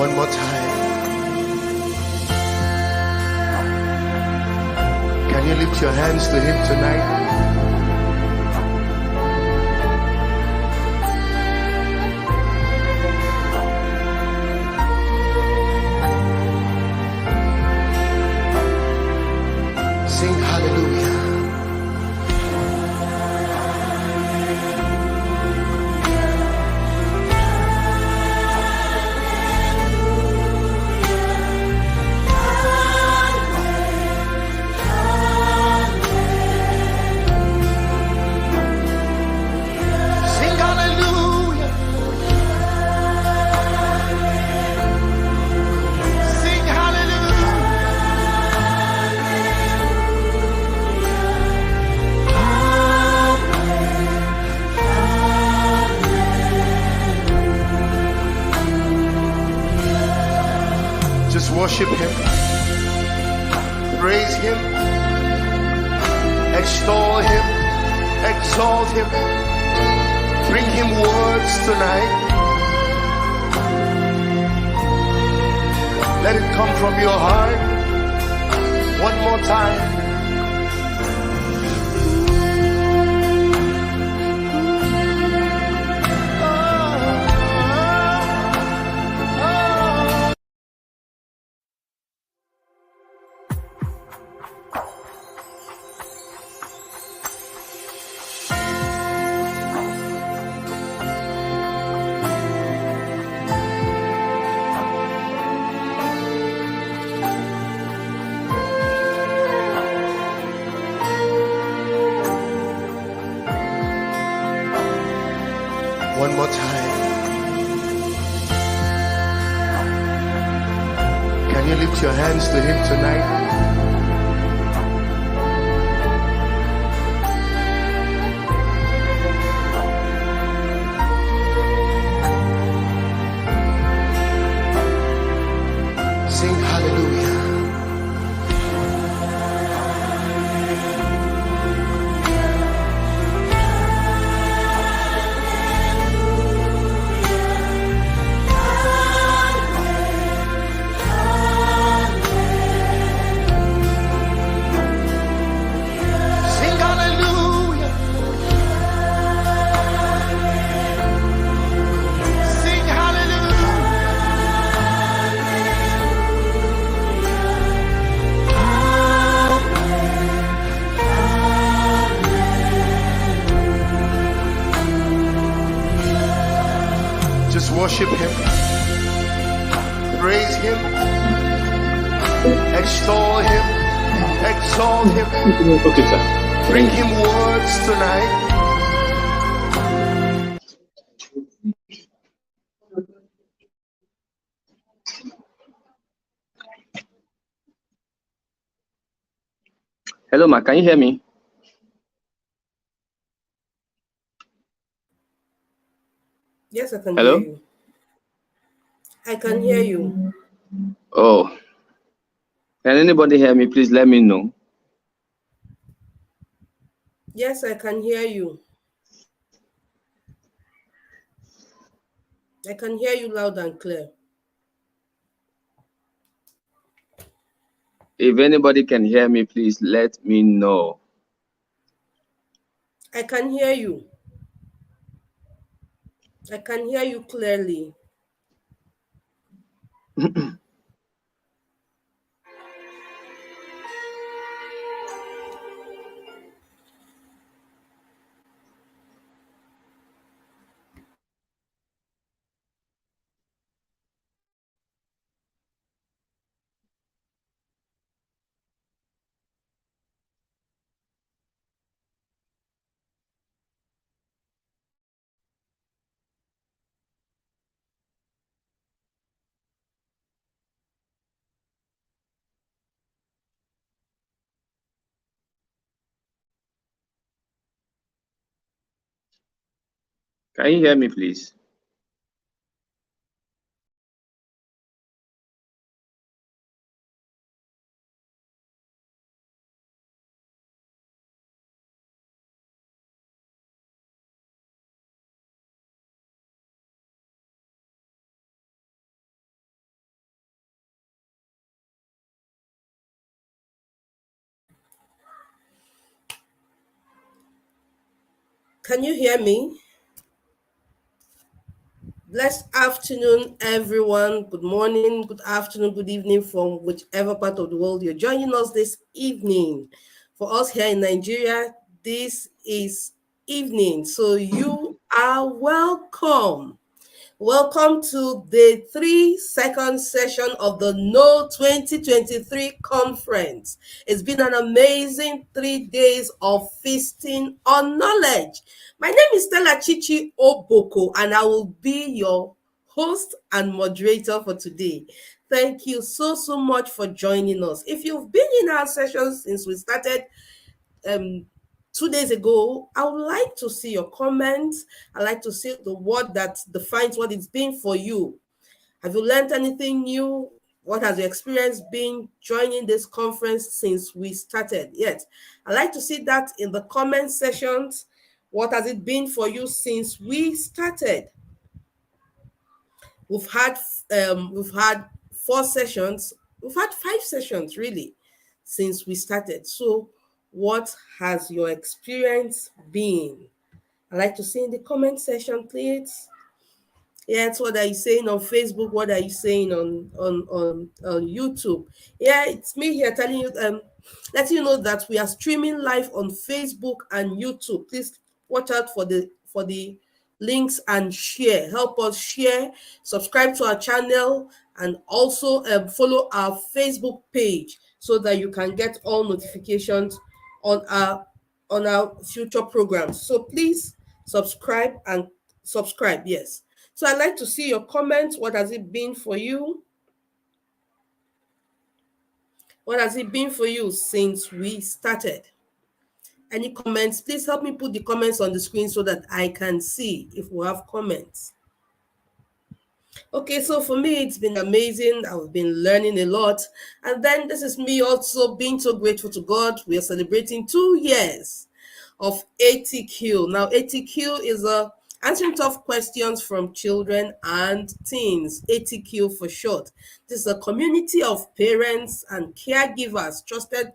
One more time. Can you lift your hands to Him tonight? Sing hallelujah. Sing hallelujah. Sing hallelujah. Just worship Him, praise Him, extol Him, exalt Him, bring Him words tonight. Let it come from your heart. One more time. One more time. Can you lift your hands to Him tonight? Sing hallelujah. Sing hallelujah. Sing hallelujah. Just worship Him, praise Him, extol Him, exalt Him, Okay, sir. bring Him words tonight. Hello, Ma. Can you hear me? Yes, I can Hello? hear you. I can hear you. Oh, can anybody hear me? Please let me know. Yes, I can hear you. I can hear you loud and clear. If anybody can hear me, please let me know. I can hear you. I can hear you clearly. Can you hear me, please? Can you hear me? Blessed afternoon, everyone. Good morning, good afternoon, good evening from whichever part of the world you're joining us this evening. For us here in Nigeria, this is evening. So you are welcome. Welcome to the 3-second session of the No 2023 conference. It's been an amazing 3 days of feasting on knowledge. My name is Stella Chichi Oboko, and I will be your host and moderator for today. Thank you so much for joining us. If you've been in our sessions since we started 2 days ago, I would like to see your comments. I'd like to see the word that defines what it's been for you. Have you learned anything new? What has your experience been joining this conference since we started? Yes, I'd like to see that in the comment sections. What has it been for you since we started? We've had 4 sessions. We've had 5 sessions really since we started. So what has your experience been? I'd like to see in the comment section, please. Yes, what are you saying on Facebook? What are you saying on YouTube? Yeah, it's me here telling you, letting you know that we are streaming live on Facebook and YouTube. Please watch out for the links and share. Help us share, subscribe to our channel, and also follow our Facebook page so that you can get all notifications on our future programs. So please subscribe. Yes. So I'd like to see your comments. What has it been for you? What has it been for you since we started? Any comments? Please help me put the comments on the screen so that I can see if we have comments. Okay, so for me, it's been amazing. I've been learning a lot. And then this is me also being so grateful to God. We are celebrating 2 years of ATQ. Now, ATQ is answering tough questions from children and teens, ATQ for short. This is a community of parents and caregivers, trusted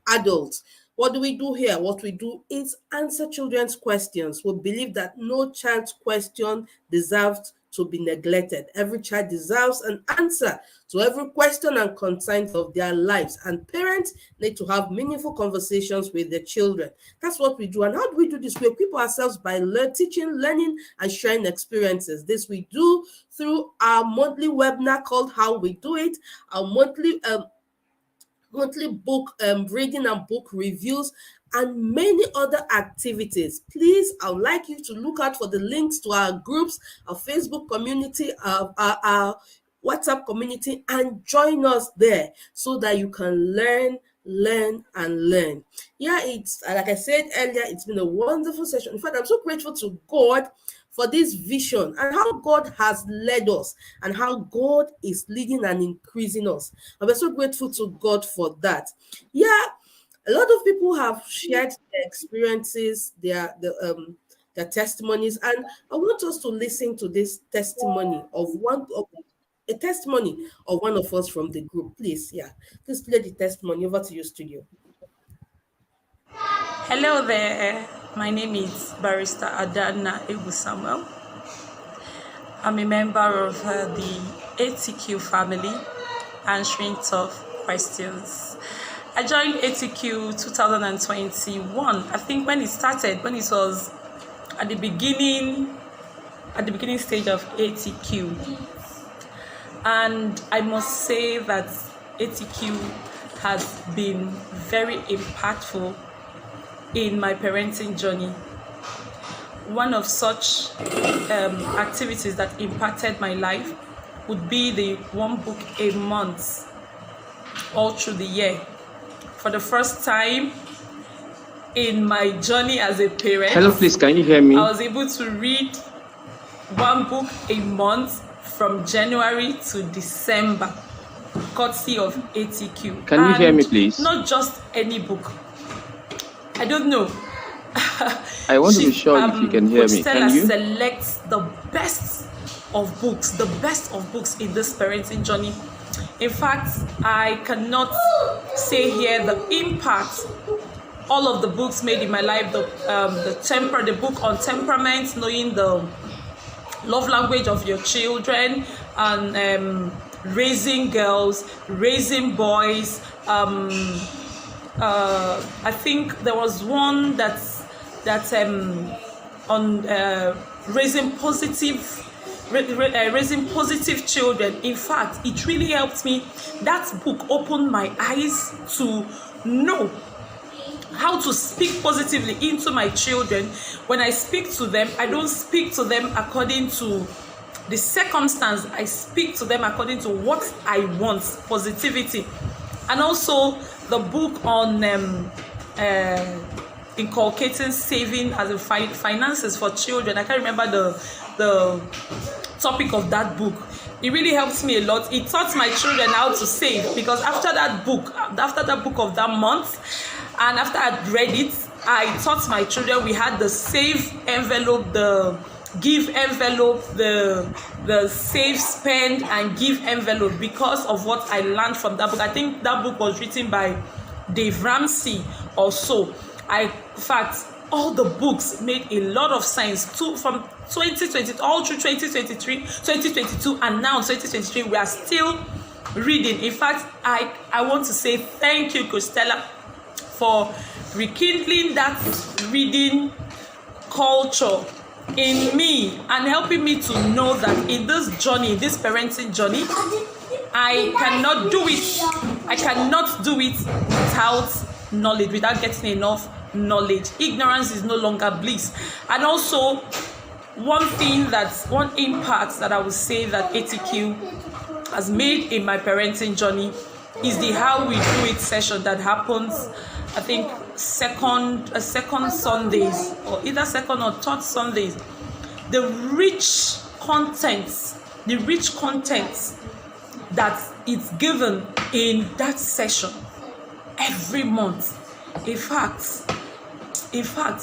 adults. What do we do here? What we do is answer children's questions. We believe that no child's question deserves to be neglected. Every child deserves an answer to every question and concerns of their lives, and parents need to have meaningful conversations with their children. That's what we do. And how do we do this? We equip ourselves by teaching, learning, and sharing experiences. This we do through our monthly webinar called How We Do It, our monthly book reading and book reviews, and many other activities. Please, I would like you to look out for the links to our groups, our Facebook community, our WhatsApp community, and join us there so that you can learn. Yeah, it's like I said earlier, it's been a wonderful session. In fact, I'm so grateful to God for this vision and how God has led us and how God is leading and increasing us. I'm so grateful to God for that. Yeah, a lot of people have shared their experiences, their testimonies, and I want us to listen to this testimony of a testimony of one of us from the group. Please play the testimony. Over to you, studio. Hello there, my name is Barrister Adana Ebu Samuel. I'm a member of the ATQ family, answering tough questions. I joined ATQ 2021. I think when it started, when it was at the beginning stage of ATQ. And I must say that ATQ has been very impactful in my parenting journey. One of such activities that impacted my life would be the 1 book a month all through the year. For the first time in my journey as a parent, Hello, please, can you hear me? I was able to read 1 book a month from January to December, courtesy of ATQ. Can you hear me, please? Not just any book. I don't know. I want to be sure if you can hear me. Can you? Selects the best of books in this parenting journey. In fact, I cannot say here the impact all of the books made in my life, the book on temperament, knowing the love language of your children, and raising girls, raising boys. I think there was one that's on raising positive children. In fact, it really helped me. That book opened my eyes to know how to speak positively into my children. When I speak to them, I don't speak to them according to the circumstance. I speak to them according to what I want, positivity. And also the book on inculcating saving as a finances for children. I can't remember the topic of that book. It really helps me a lot. It taught my children how to save, because after that book of that month, and after I'd read it, I taught my children. We had the save envelope, the give envelope, the save, spend, and give envelope, because of what I learned from that book. I think that book was written by Dave Ramsey or so. In fact, all the books made a lot of sense from 2020 all through 2023, 2022, and now 2023. We are still reading. In fact, I want to say thank you, Christella, for rekindling that reading culture in me and helping me to know that in this journey, this parenting journey, I cannot do it without knowledge, without getting enough knowledge. Ignorance is no longer bliss. And also, one impact that I would say that ATQ has made in my parenting journey is the How We Do It session that happens, I think, second Sundays, or either second or third Sundays. The rich content that is given in that session every month. In fact,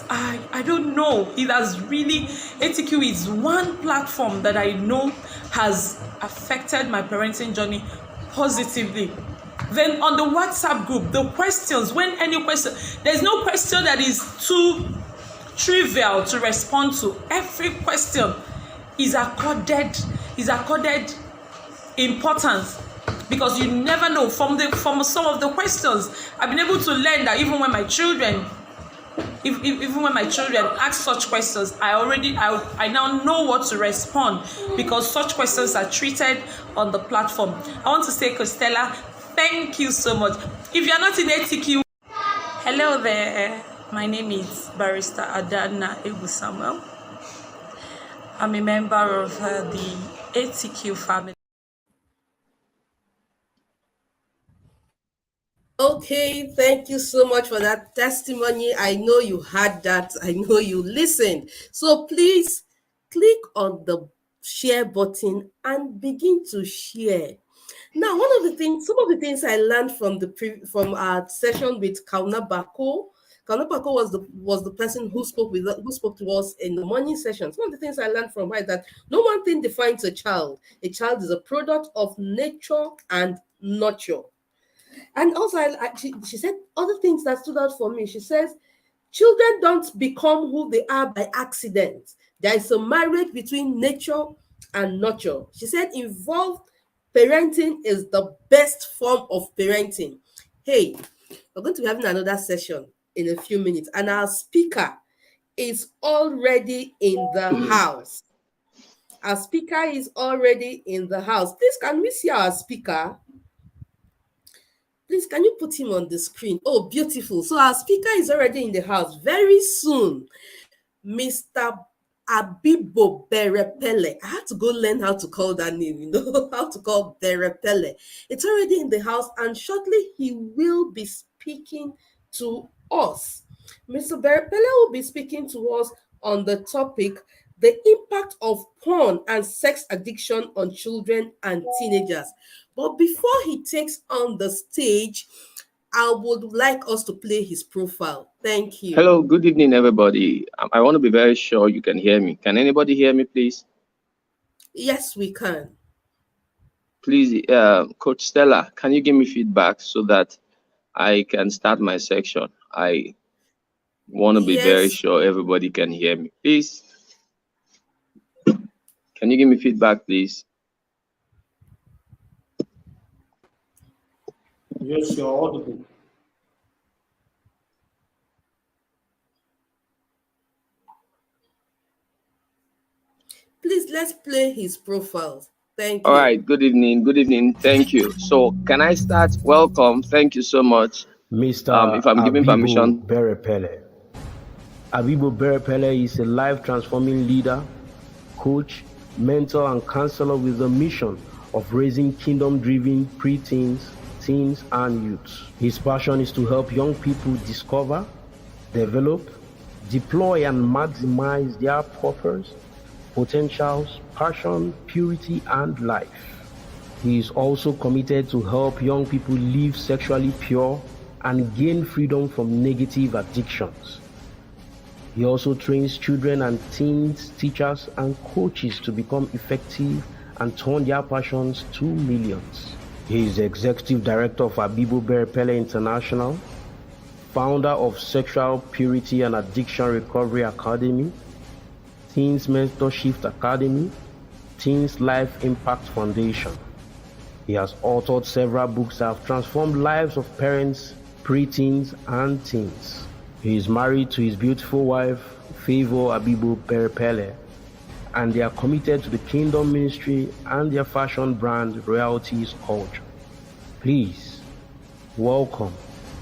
I don't know. It has really, ATQ is one platform that I know has affected my parenting journey positively. Then on the WhatsApp group, the questions, when any question, there's no question that is too trivial to respond to. Every question is accorded importance, because you never know. From some of the questions, I've been able to learn that even when my children ask such questions, I now know what to respond, because such questions are treated on the platform. I want to say, Costella, thank you so much. If you're not in ATQ, hello there. My name is Barrister Adana Egu Samuel. I'm a member of the ATQ family. Okay, thank you so much for that testimony. I know you had that. I know you listened. So please click on the share button and begin to share. Now, some of the things I learned from our session with Kauna Bako. Kauna Bako was the person who spoke to us in the morning session. Some of the things I learned from her is that no one thing defines a child. A child is a product of nature and nurture. And also, she said other things that stood out for me. She says, children don't become who they are by accident. There is a marriage between nature and nurture. She said, involved parenting is the best form of parenting. Hey, we're going to be having another session in a few minutes, and our speaker is already in the house. Our speaker is already in the house. Please, can we see our speaker? Please, can you put him on the screen? Oh, beautiful. So our speaker is already in the house. Very soon, Mr. Abibo Berepele. I had to go learn how to call that name, how to call Berepele. It's already in the house, and shortly he will be speaking to us. Mr. Berepele will be speaking to us on the topic, the impact of porn and sex addiction on children and teenagers. But before he takes on the stage, I would like us to play his profile. Thank you. Hello, good evening, everybody. I want to be very sure you can hear me. Can anybody hear me, please? Yes, we can. Please, Coach Stella, can you give me feedback so that I can start my section? I Want to be very Yes, sure everybody can hear me. Please, can you give me feedback, please? Yes, you're audible. please let's play his profile. Thank All you. right. Good evening. Good evening. Thank you. So, can I start? Welcome. Thank you so much. Mr. If I'm given Abibo permission. Berepele. Abibo Berepele is a life transforming leader, coach, mentor, and counselor with the mission of raising kingdom driven preteens, teens, and youths. His passion is to help young people discover, develop, deploy, and maximize their purpose, potentials, passion, purity, and life. He is also committed to help young people live sexually pure and gain freedom from negative addictions. He also trains children and teens, teachers, and coaches to become effective and turn their passions to millions. He is the executive director of Abibo Berepele International, founder of Sexual Purity and Addiction Recovery Academy, Teens Mentorship Academy, Teens Life Impact Foundation. He has authored several books that have transformed lives of parents, preteens, and teens. He is married to his beautiful wife, Favor Abibo Berepele, and they are committed to the kingdom ministry and their fashion brand, Royalties Culture. Please welcome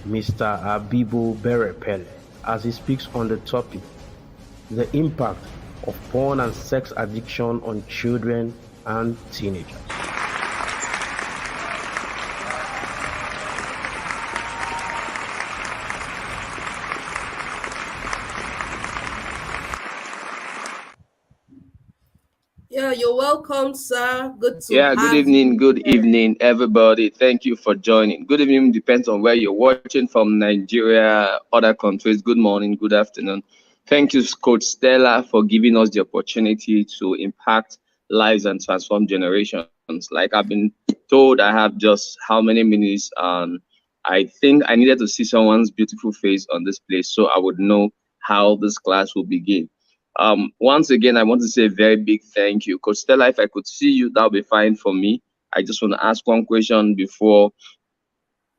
Mr. Abibo Berepele as he speaks on the topic, the impact of porn and sex addiction on children and teenagers. Yeah, you're welcome, sir. Good to Yeah, good have evening, you good here. evening, everybody. Thank you for joining. Good evening depends on where you're watching from, Nigeria, other countries. Good morning, good afternoon. Thank you, Coach Stella, for giving us the opportunity to impact lives and transform generations. Like I've been told, I have just how many minutes? I think I needed to see someone's beautiful face on this place so I would know how this class will begin. Once again, I want to say a very big thank you. Coach Stella, if I could see you, that would be fine for me. I just want to ask one question before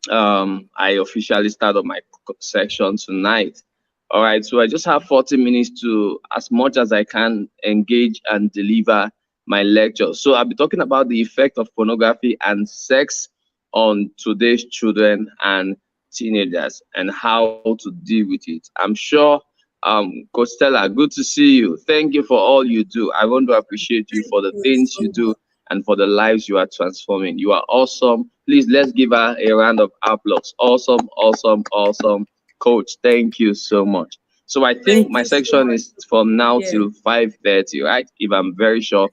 I officially start on my section tonight. All right, so I just have 40 minutes to, as much as I can, engage and deliver my lecture. So I'll be talking about the effect of pornography and sex on today's children and teenagers and how to deal with it. I'm sure, Coach Stella, good to see you. Thank you for all you do. I want to appreciate you Thank for the you things so you do much. and for the lives you are transforming. You are awesome. Please let's give her a round of applause. Awesome, awesome, awesome, Coach. Thank you so much. So I think Thank my you so section much. is from now Yeah, till 5:30, right? If I'm very sure,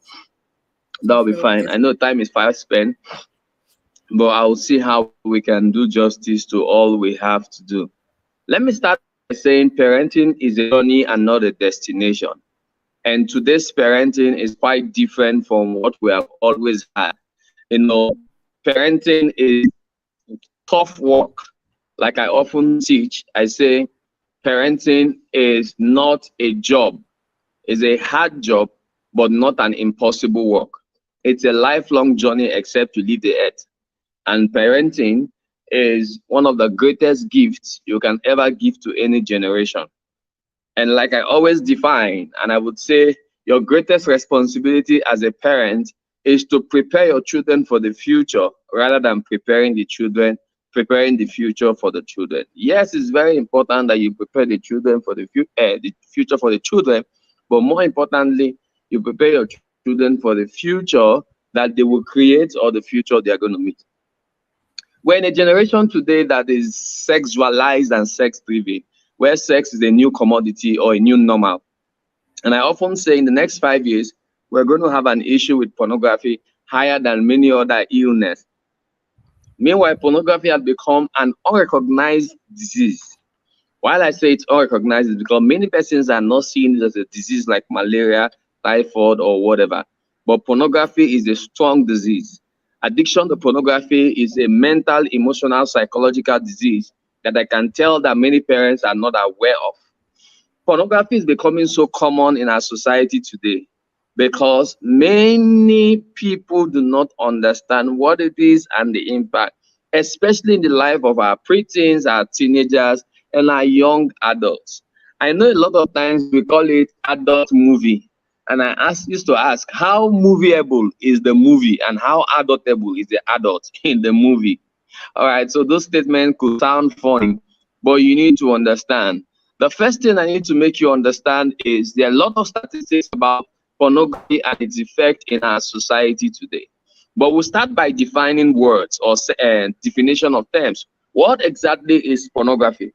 that'll be fine. I know time is fast spent, but I'll see how we can do justice to all we have to do. Let me start by saying parenting is a journey and not a destination. And today's parenting is quite different from what we have always had. You know, parenting is tough work. Like I often teach, I say parenting is not a job. It's a hard job, but not an impossible work. It's a lifelong journey except you leave the earth. And parenting is one of the greatest gifts you can ever give to any generation. And like I always define, and I would say your greatest responsibility as a parent is to prepare your children for the future rather than preparing the future for the children. Yes, it's very important that you prepare the children for the future for the children, but more importantly, you prepare your children for the future that they will create or the future they are going to meet. We're in a generation today that is sexualized and sex driven, where sex is a new commodity or a new normal. And I often say in the next 5 years, we're going to have an issue with pornography higher than many other illness. Meanwhile, pornography has become an unrecognized disease. While I say it's unrecognized, it's because many persons are not seeing it as a disease like malaria, typhoid, or whatever. But pornography is a strong disease. Addiction to pornography is a mental, emotional, psychological disease that I can tell that many parents are not aware of. Pornography is becoming so common in our society today because many people do not understand what it is and the impact, especially in the life of our preteens, our teenagers, and our young adults. I know a lot of times we call it adult movie, and used to ask, how movieable is the movie and how adultable is the adult in the movie? All right, so those statements could sound funny, but you need to understand. The first thing I need to make you understand is there are a lot of statistics about pornography and its effect in our society today. But we'll start by defining words or definition of terms. What exactly is pornography?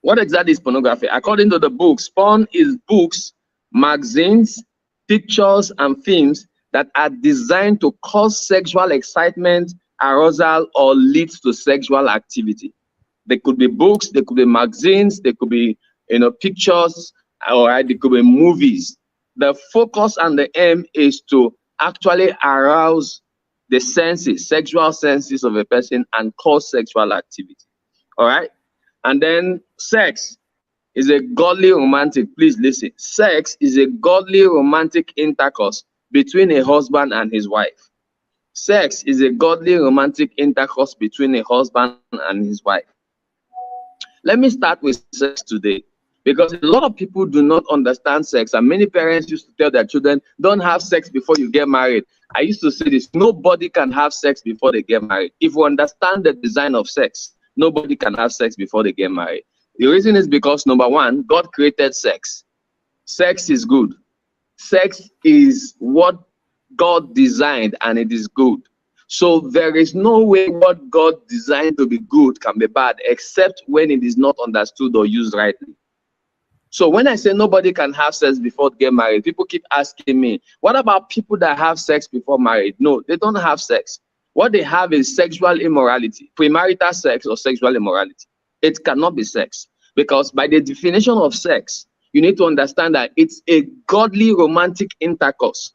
What exactly is pornography? According to the books, porn is books, magazines, pictures, and films that are designed to cause sexual excitement, arousal, or lead to sexual activity. They could be books, they could be magazines, they could be pictures, or they could be movies. The focus and the aim is to actually arouse the senses, sexual senses of a person and cause sexual activity. All right. And then sex is a godly romantic, please listen. Sex is a godly romantic intercourse between a husband and his wife. Sex is a godly romantic intercourse between a husband and his wife. Let me start with sex today because a lot of people do not understand sex, and many parents used to tell their children, don't have sex before you get married. I used to say this, nobody can have sex before they get married. If you understand the design of sex, nobody can have sex before they get married. The reason is because, number one, God created sex. Sex is good. Sex is what God designed, and it is good. So there is no way what God designed to be good can be bad, except when it is not understood or used rightly. So when I say nobody can have sex before they get married, people keep asking me, what about people that have sex before married? No, they don't have sex. What they have is sexual immorality, premarital sex or sexual immorality. It cannot be sex, because by the definition of sex, you need to understand that it's a godly romantic intercourse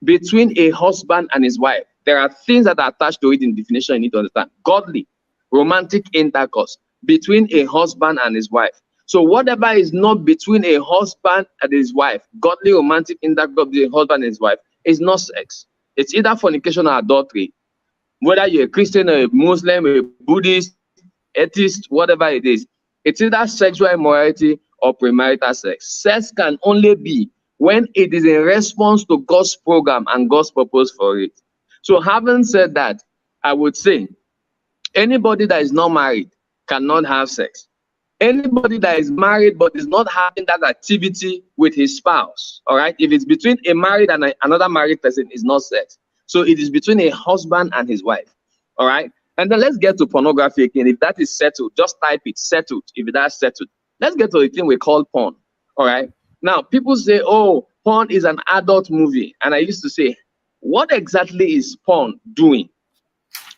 between a husband and his wife. There are things that are attached to it in definition you need to understand. Godly romantic intercourse between a husband and his wife. So whatever is not between a husband and his wife, godly romantic intercourse between a husband and his wife, is not sex. It's either fornication or adultery. Whether you're a Christian or a Muslim, a Buddhist, atheist, whatever it is, it's either sexual immorality or premarital sex. Sex can only be when it is in response to God's program and God's purpose for it. So having said that, I would say anybody that is not married cannot have sex. Anybody that is married but is not having that activity with his spouse, all right? If it's between a married and another married person, it's not sex. So it is between a husband and his wife, all right? And then let's get to pornography again. If that is settled, just type it, settled, if that's settled. Let's get to the thing we call porn, all right? Now, people say, oh, porn is an adult movie. And I used to say, what exactly is porn doing?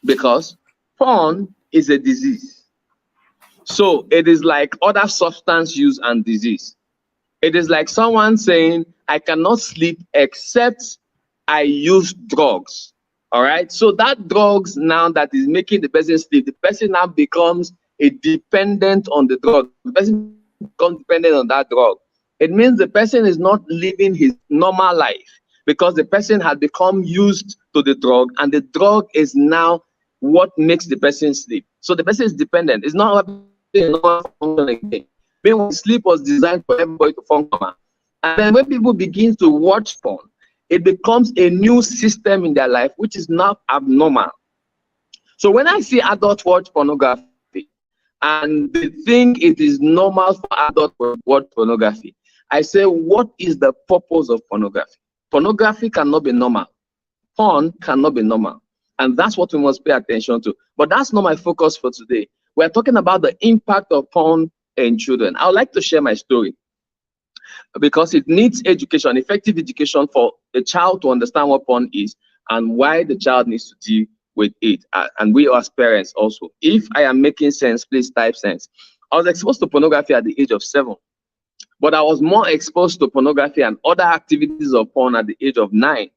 Because porn is a disease. So it is like other substance use and disease. It is like someone saying, I cannot sleep except I use drugs. All right. So that drugs now that is making the person sleep, the person now becomes a dependent on the drug. The person becomes dependent on that drug. It means the person is not living his normal life because the person has become used to the drug, and the drug is now what makes the person sleep. So the person is dependent. It's not normal function again. Meanwhile, sleep was designed for everybody to function. And then when people begin to watch porn, it becomes a new system in their life, which is not abnormal. So when I see adults watch pornography and they think it is normal for adults to watch pornography, I say, what is the purpose of pornography? Pornography cannot be normal. Porn cannot be normal. And that's what we must pay attention to. But that's not my focus for today. We're talking about the impact of porn in children. I would like to share my story because it needs education, effective education for a child to understand what porn is and why the child needs to deal with it. And we as parents also. If I am making sense, please type sense. I was exposed to pornography at the age of 7, but I was more exposed to pornography and other activities of porn at the age of 9.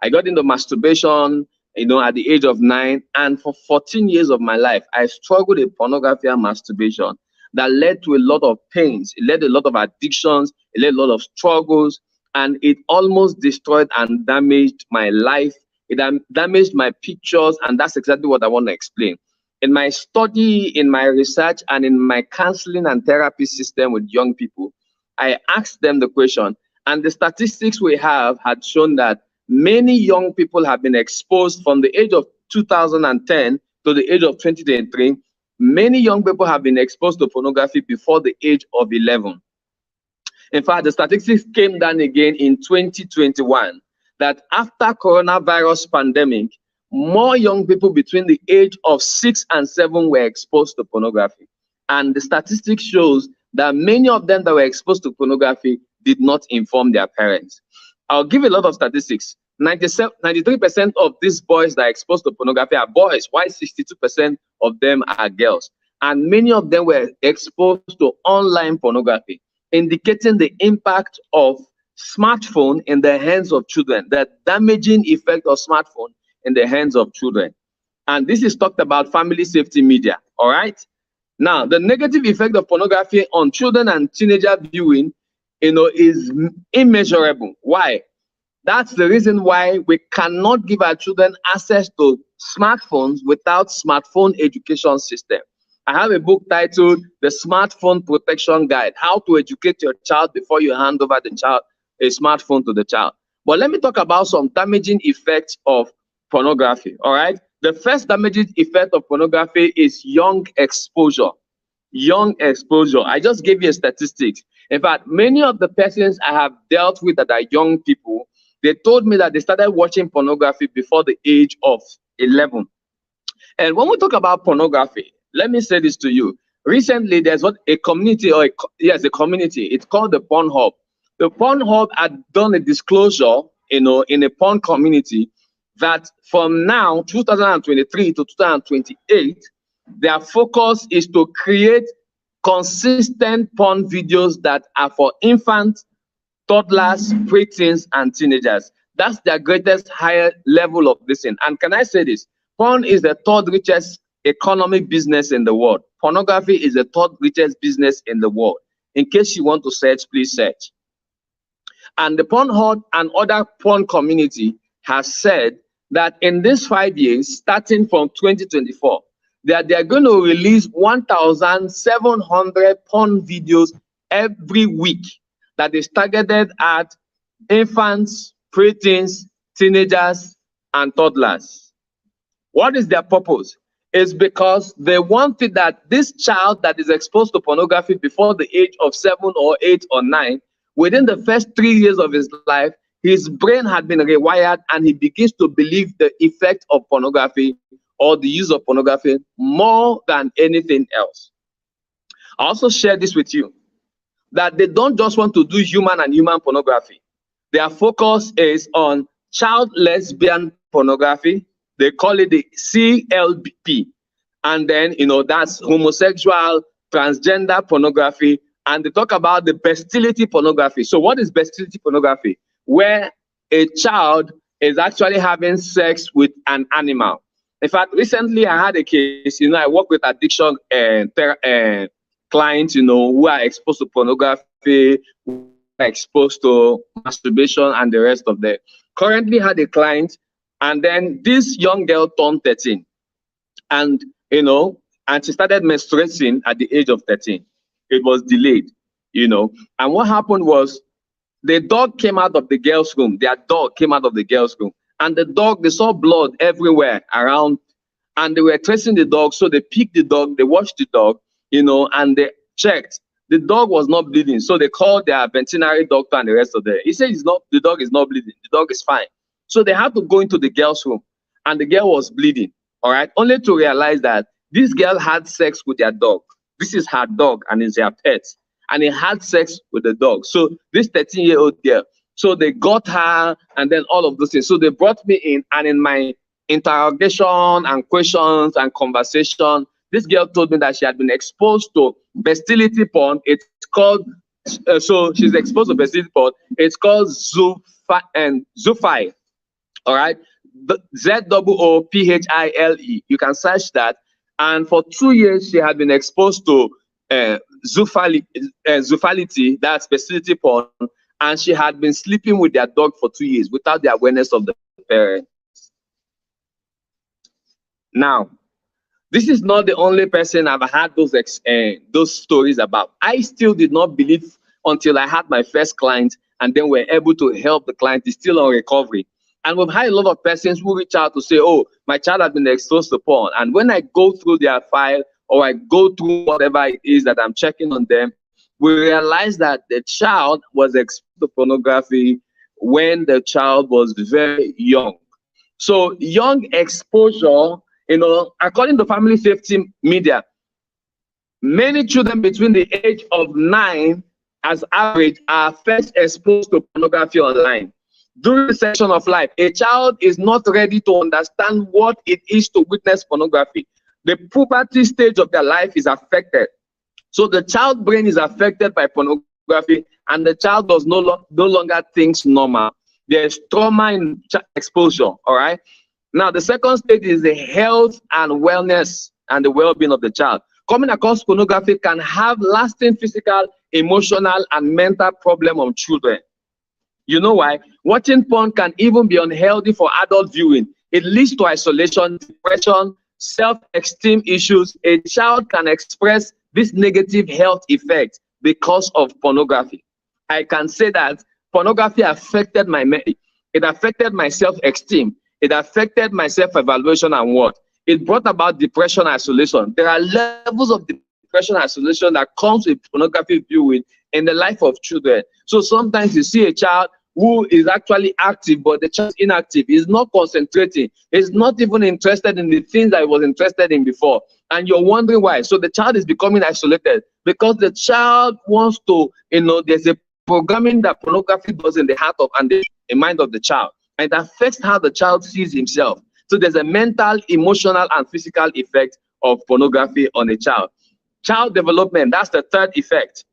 I got into masturbation, at the age of 9, and for 14 years of my life, I struggled with pornography and masturbation. that led to a lot of pains. It led to a lot of addictions. It led to a lot of struggles, and it almost destroyed and damaged my life. It damaged my pictures, and that's exactly what I want to explain. In my study, in my research, and in my counseling and therapy system with young people, I asked them the question, and the statistics we have had shown that many young people have been exposed from the age of 2010 to the age of 2023. Many young people have been exposed to pornography before the age of 11. In fact, the statistics came down again in 2021 that after coronavirus pandemic, more young people between the age of 6 and 7 were exposed to pornography. And the statistics shows that many of them that were exposed to pornography did not inform their parents. I'll give a lot of statistics. 93% of these boys that are exposed to pornography are boys, while 62% of them are girls. And many of them were exposed to online pornography, indicating the impact of smartphone in the hands of children, the damaging effect of smartphone in the hands of children. And this is talked about family safety media, all right? Now, the negative effect of pornography on children and teenager viewing, is immeasurable. Why? That's the reason why we cannot give our children access to smartphones without smartphone education system. I have a book titled The Smartphone Protection Guide, How to Educate Your Child Before You Hand Over a smartphone to the child. But let me talk about some damaging effects of pornography, all right? The first damaging effect of pornography is young exposure. Young exposure. I just gave you a statistics. In fact, many of the persons I have dealt with that are young people, they told me that they started watching pornography before the age of 11. And when we talk about pornography, let me say this to you. Recently, there's a community, a community. It's called the Pornhub. The Pornhub had done a disclosure, in a porn community, that from now, 2023 to 2028, their focus is to create consistent porn videos that are for infants, toddlers, preteens, and teenagers. That's their greatest higher level of this thing. And can I say this? Porn is the third richest economic business in the world. Pornography is the third richest business in the world. In case you want to search, please search. And the Pornhub and other porn community has said that in these 5 years, starting from 2024, that they are going to release 1,700 porn videos every week that is targeted at infants, preteens, teenagers, and toddlers. What is their purpose? It's because they wanted that this child that is exposed to pornography before the age of 7 or 8 or 9, within the first 3 years of his life, his brain had been rewired and he begins to believe the effect of pornography or the use of pornography more than anything else. I also share this with you, that they don't just want to do human and human pornography. Their focus is on child lesbian pornography. They call it the CLP. And then, that's homosexual, transgender pornography. And they talk about the bestiality pornography. So what is bestiality pornography? Where a child is actually having sex with an animal. In fact, recently I had a case, I work with addiction clients, who are exposed to pornography, who are exposed to masturbation and the rest of them. Currently had a client, and then this young girl turned 13. And, and she started menstruating at the age of 13. It was delayed, And what happened was the dog came out of the girl's room. Their dog came out of the girl's room. And the dog, they saw blood everywhere around. And they were tracing the dog. So they picked the dog, they watched the dog, and they checked. The dog was not bleeding. So they called their veterinary doctor and the rest of them. He said the dog is not bleeding. The dog is fine. So they had to go into the girl's room. And the girl was bleeding. All right. Only to realize that this girl had sex with their dog. This is her dog and it's their pet. And he had sex with the dog. So this 13-year-old girl. So they got her and then all of those things. So they brought me in, and in my interrogation and questions and conversation, this girl told me that she had been exposed to bestiality porn. It's called, so she's exposed to bestiality porn. It's called Zoophy. All right. ZOOPHILE. You can search that. And for 2 years, she had been exposed to zoophality, that's facility porn, and she had been sleeping with their dog for 2 years without the awareness of the parents. Now, this is not the only person I've had those stories about. I still did not believe until I had my first client, and then we're able to help the client. Is still on recovery. And we've had a lot of persons who reach out to say, oh, my child has been exposed to porn. And when I go through their file, or I go through whatever it is that I'm checking on them, we realize that the child was exposed to pornography when the child was very young. So young exposure, according to Family Safety Media, many children between the age of 9 as average are first exposed to pornography online. During the section of life, a child is not ready to understand what it is to witness pornography. The puberty stage of their life is affected. So the child brain is affected by pornography, and the child does no longer thinks normal. There's trauma in exposure, all right? Now, the second stage is the health and wellness and the well-being of the child. Coming across pornography can have lasting physical, emotional, and mental problem on children. You know why? Watching porn can even be unhealthy for adult viewing. It leads to isolation, depression, self-esteem issues. A child can express this negative health effect because of pornography. I can say that pornography affected it affected my self-esteem. It affected my self-evaluation and what? It brought about depression, isolation. There are levels of depression, isolation that comes with pornography viewing in the life of children. So sometimes you see a child who is actually active, but the child is inactive. He's not concentrating. He's not even interested in the things that he was interested in before. And you're wondering why. So the child is becoming isolated because the child wants to, there's a programming that pornography does in the heart of and the mind of the child. And it affects how the child sees himself. So there's a mental, emotional, and physical effect of pornography on a child. Child development, that's the third effect.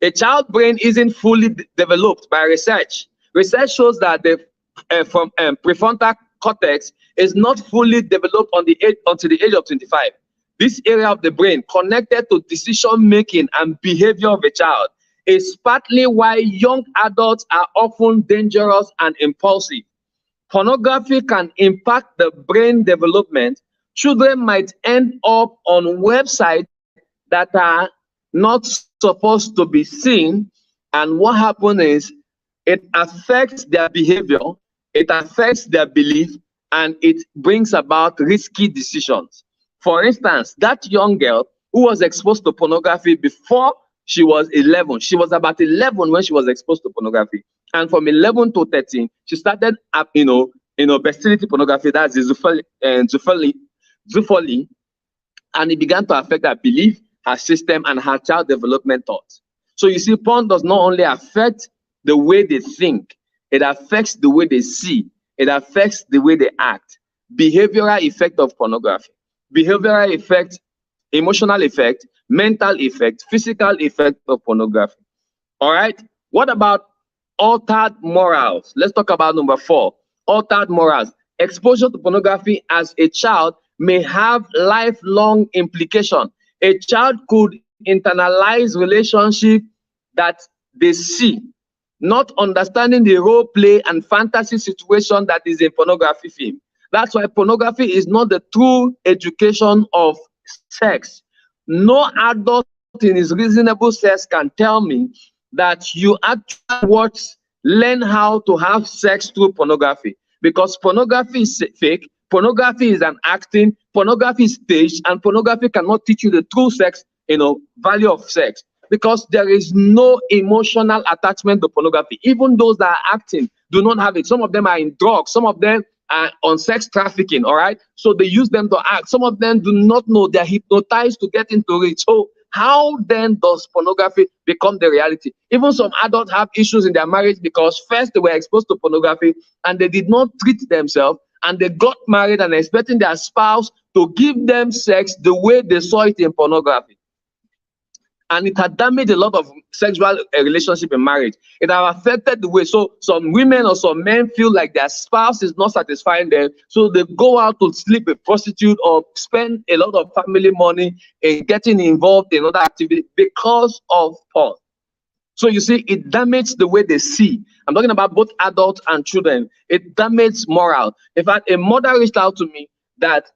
A child brain isn't fully developed by research. Research shows that the prefrontal cortex is not fully developed until the age of 25. This area of the brain connected to decision making and behavior of a child is partly why young adults are often dangerous and impulsive. Pornography can impact the brain development. Children might end up on websites that are not supposed to be seen, and what happens is it affects their behavior, it affects their belief, and it brings about risky decisions. For instance, that young girl who was exposed to pornography before she was 11, she was about 11 when she was exposed to pornography, and from 11 to 13 she started bestiality pornography, that's zoophaly, and it began to affect her belief, her system, and her child development thoughts. So you see, porn does not only affect the way they think, it affects the way they see, it affects the way they act. Behavioral effect of pornography, behavioral effect, emotional effect, mental effect, physical effect of pornography. All right, what about altered morals? Let's talk about number 4, altered morals. Exposure to pornography as a child may have lifelong implications. A child could internalize relationship that they see, not understanding the role play and fantasy situation that is in pornography film. That's why pornography is not the true education of sex. No adult in his reasonable sense can tell me that you actually learn how to have sex through pornography, because pornography is fake, pornography is an acting, pornography is staged, and pornography cannot teach you the true sex, value of sex, because there is no emotional attachment to pornography. Even those that are acting do not have it. Some of them are in drugs, some of them are on sex trafficking, all right? So they use them to act. Some of them do not know, they're hypnotized to get into it. So how then does pornography become the reality? Even some adults have issues in their marriage because first they were exposed to pornography and they did not treat themselves, and they got married and expecting their spouse to give them sex the way they saw it in pornography. and it had damaged a lot of sexual relationship in marriage. It had affected the way, so some women or some men feel like their spouse is not satisfying them, so they go out to sleep with prostitute or spend a lot of family money in getting involved in other activity because of porn. So you see, it damaged the way they see. I'm talking about both adults and children. It damaged moral. In fact, a mother reached out to me that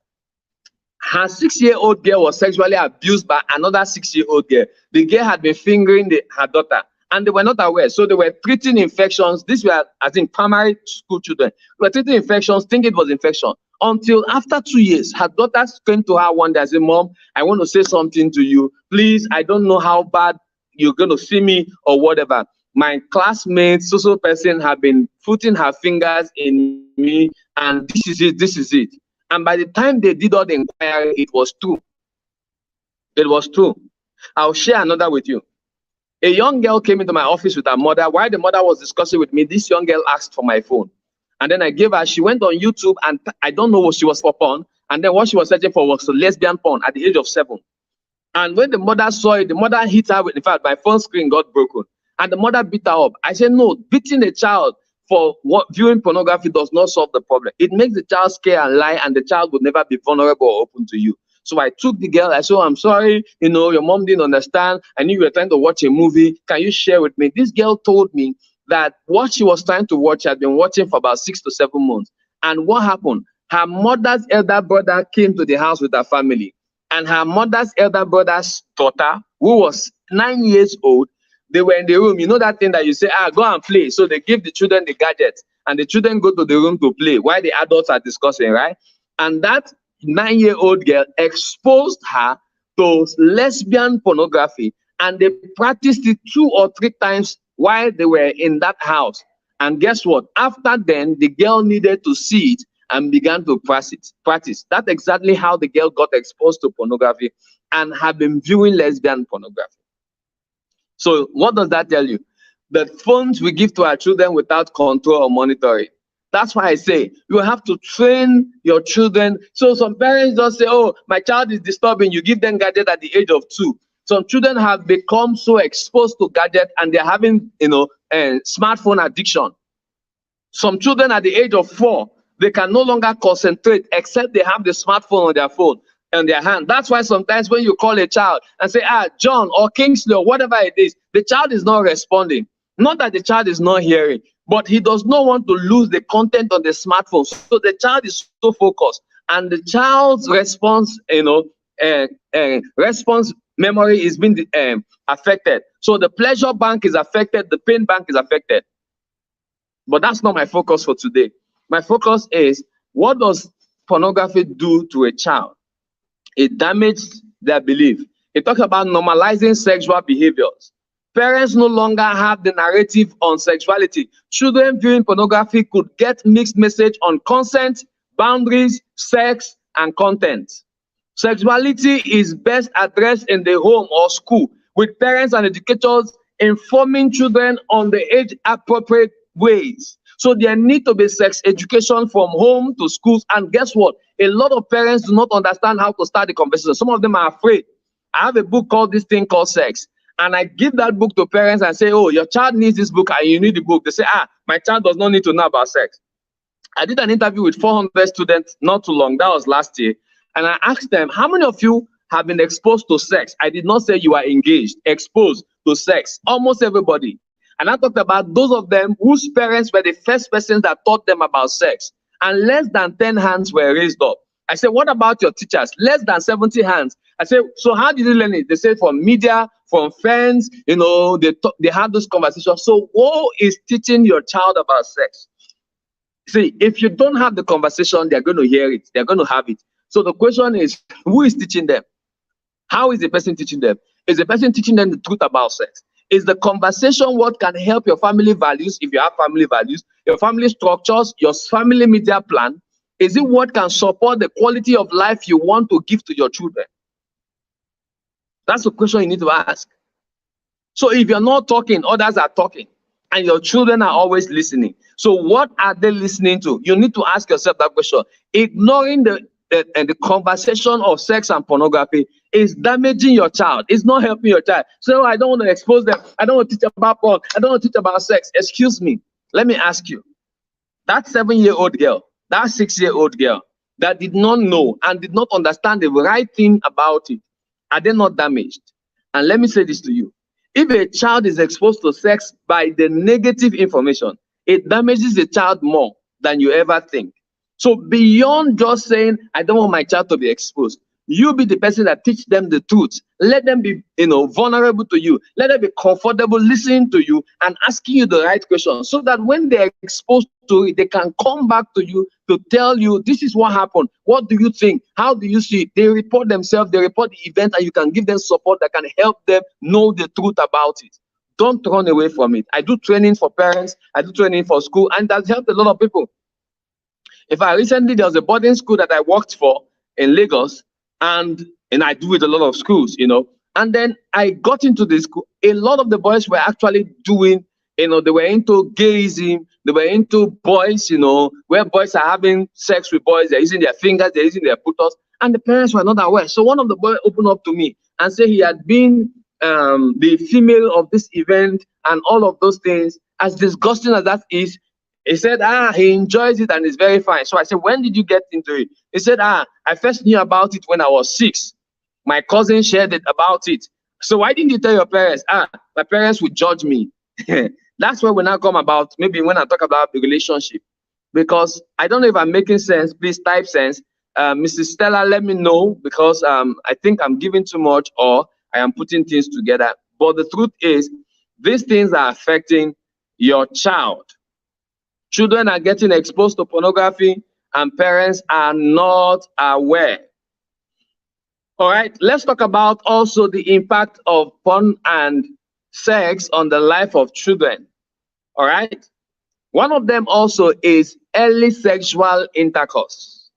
her 6-year-old girl was sexually abused by another 6-year-old girl. The girl had been fingering her daughter, and they were not aware. So they were treating infections. These were, as in primary school children, they were treating infections, thinking it was infection. Until after 2 years, her daughter came to her one day and said, "Mom, I want to say something to you. Please, I don't know how bad you're going to see me or whatever. My classmate, so person, have been putting her fingers in me, and this is it, this is it." And by the time they did all the inquiry, it was true. It was true. I'll share another with you. A young girl came into my office with her mother. While the mother was discussing with me, this young girl asked for my phone. And then I gave her, she went on YouTube, and I don't know what she was for porn. And then what she was searching for was lesbian porn at the age of 7. And when the mother saw it, the mother hit her with, in fact, my phone screen got broken. And the mother beat her up. I said, no, beating a child for viewing pornography does not solve the problem. It makes the child scared and lie, and the child will never be vulnerable or open to you. So I took the girl. I said, "I'm sorry, your mom didn't understand. I knew you were trying to watch a movie. Can you share with me?" This girl told me that what she was trying to watch had been watching for about 6 to 7 months. And what happened? Her mother's elder brother came to the house with her family. And her mother's elder brother's daughter, who was 9 years old, they were in the room. You know that thing that you say, go and play. So they give the children the gadgets, and the children go to the room to play while the adults are discussing, right? And that 9-year-old girl exposed her to lesbian pornography, and they practiced it 2 or 3 times while they were in that house. And guess what? After then, the girl needed to see it and began to practice. That's exactly how the girl got exposed to pornography and have been viewing lesbian pornography. So what does that tell you? The phones we give to our children without control or monitoring. That's why I say you have to train your children. So some parents just say, "Oh, my child is disturbing." You give them gadget at the age of 2. Some children have become so exposed to gadget, and they're having, smartphone addiction. Some children at the age of 4, they can no longer concentrate except they have the smartphone on their phone, on their hand. That's why sometimes when you call a child and say, John or Kingsley or whatever it is, the child is not responding. Not that the child is not hearing, but he does not want to lose the content on the smartphone. So the child is so focused, and the child's response, response memory is being affected. So the pleasure bank is affected, the pain bank is affected. But that's not my focus for today. My focus is, what does pornography do to a child? It damages their belief. It talks about normalizing sexual behaviors. Parents no longer have the narrative on sexuality. Children viewing pornography could get mixed message on consent, boundaries, sex, and content. Sexuality is best addressed in the home or school, with parents and educators informing children on the age-appropriate ways. So there need to be sex education from home to schools. And guess what? A lot of parents do not understand how to start the conversation. Some of them are afraid. I have a book called This Thing Called Sex. And I give that book to parents and say, "Oh, your child needs this book and you need the book." They say, "My child does not need to know about sex." I did an interview with 400 students not too long. That was last year. And I asked them, how many of you have been exposed to sex? I did not say you are engaged, exposed to sex. Almost everybody. And I talked about those of them whose parents were the first persons that taught them about sex. And less than 10 hands were raised up. I said, "What about your teachers?" Less than 70 hands. I said, "So how did you learn it?" They said, "From media, from friends, they had those conversations." So who is teaching your child about sex? See, if you don't have the conversation, they're going to hear it. They're going to have it. So the question is, who is teaching them? How is the person teaching them? Is the person teaching them the truth about sex? Is the conversation what can help your family values, if you have family values, your family structures, your family media plan? Is it what can support the quality of life you want to give to your children? That's the question you need to ask. So if you're not talking, others are talking, and your children are always listening. So what are they listening to? You need to ask yourself that question. Ignoring the conversation of sex and pornography is damaging your child. It's not helping your child. So I don't want to expose them. I don't want to teach about porn. I don't want to teach about sex. Excuse me. Let me ask you. That 7-year-old girl, that 6-year-old girl that did not know and did not understand the right thing about it, are they not damaged? And let me say this to you. If a child is exposed to sex by the negative information, it damages the child more than you ever think. So beyond just saying, I don't want my child to be exposed, you be the person that teach them the truth. Let them be, vulnerable to you. Let them be comfortable listening to you and asking you the right questions, so that when they're exposed to it, they can come back to you to tell you, this is what happened. What do you think? How do you see it? They report themselves, they report the event, and you can give them support that can help them know the truth about it. Don't run away from it. I do training for parents, I do training for school, and that's helped a lot of people. Recently, there was a boarding school that I worked for in Lagos, and I do with a lot of schools, and then I got into the school. A lot of the boys were actually doing, they were into gayism, they were into boys, where boys are having sex with boys, they're using their fingers, they're using their putters, and the parents were not aware. So one of the boys opened up to me and said he had been the female of this event and all of those things. As disgusting as that is, he said, he enjoys it and is very fine. So I said, when did you get into it? He said, I first knew about it when I was 6. My cousin shared it about it. So why didn't you tell your parents? My parents would judge me. That's where we now come about, maybe when I talk about the relationship. Because I don't know if I'm making sense. Please type sense. Mrs. Stella, let me know, because I think I'm giving too much or I am putting things together. But the truth is, these things are affecting your child. Children are getting exposed to pornography and parents are not aware. All right, let's talk about also the impact of porn and sex on the life of children. All right, one of them also is early sexual intercourse.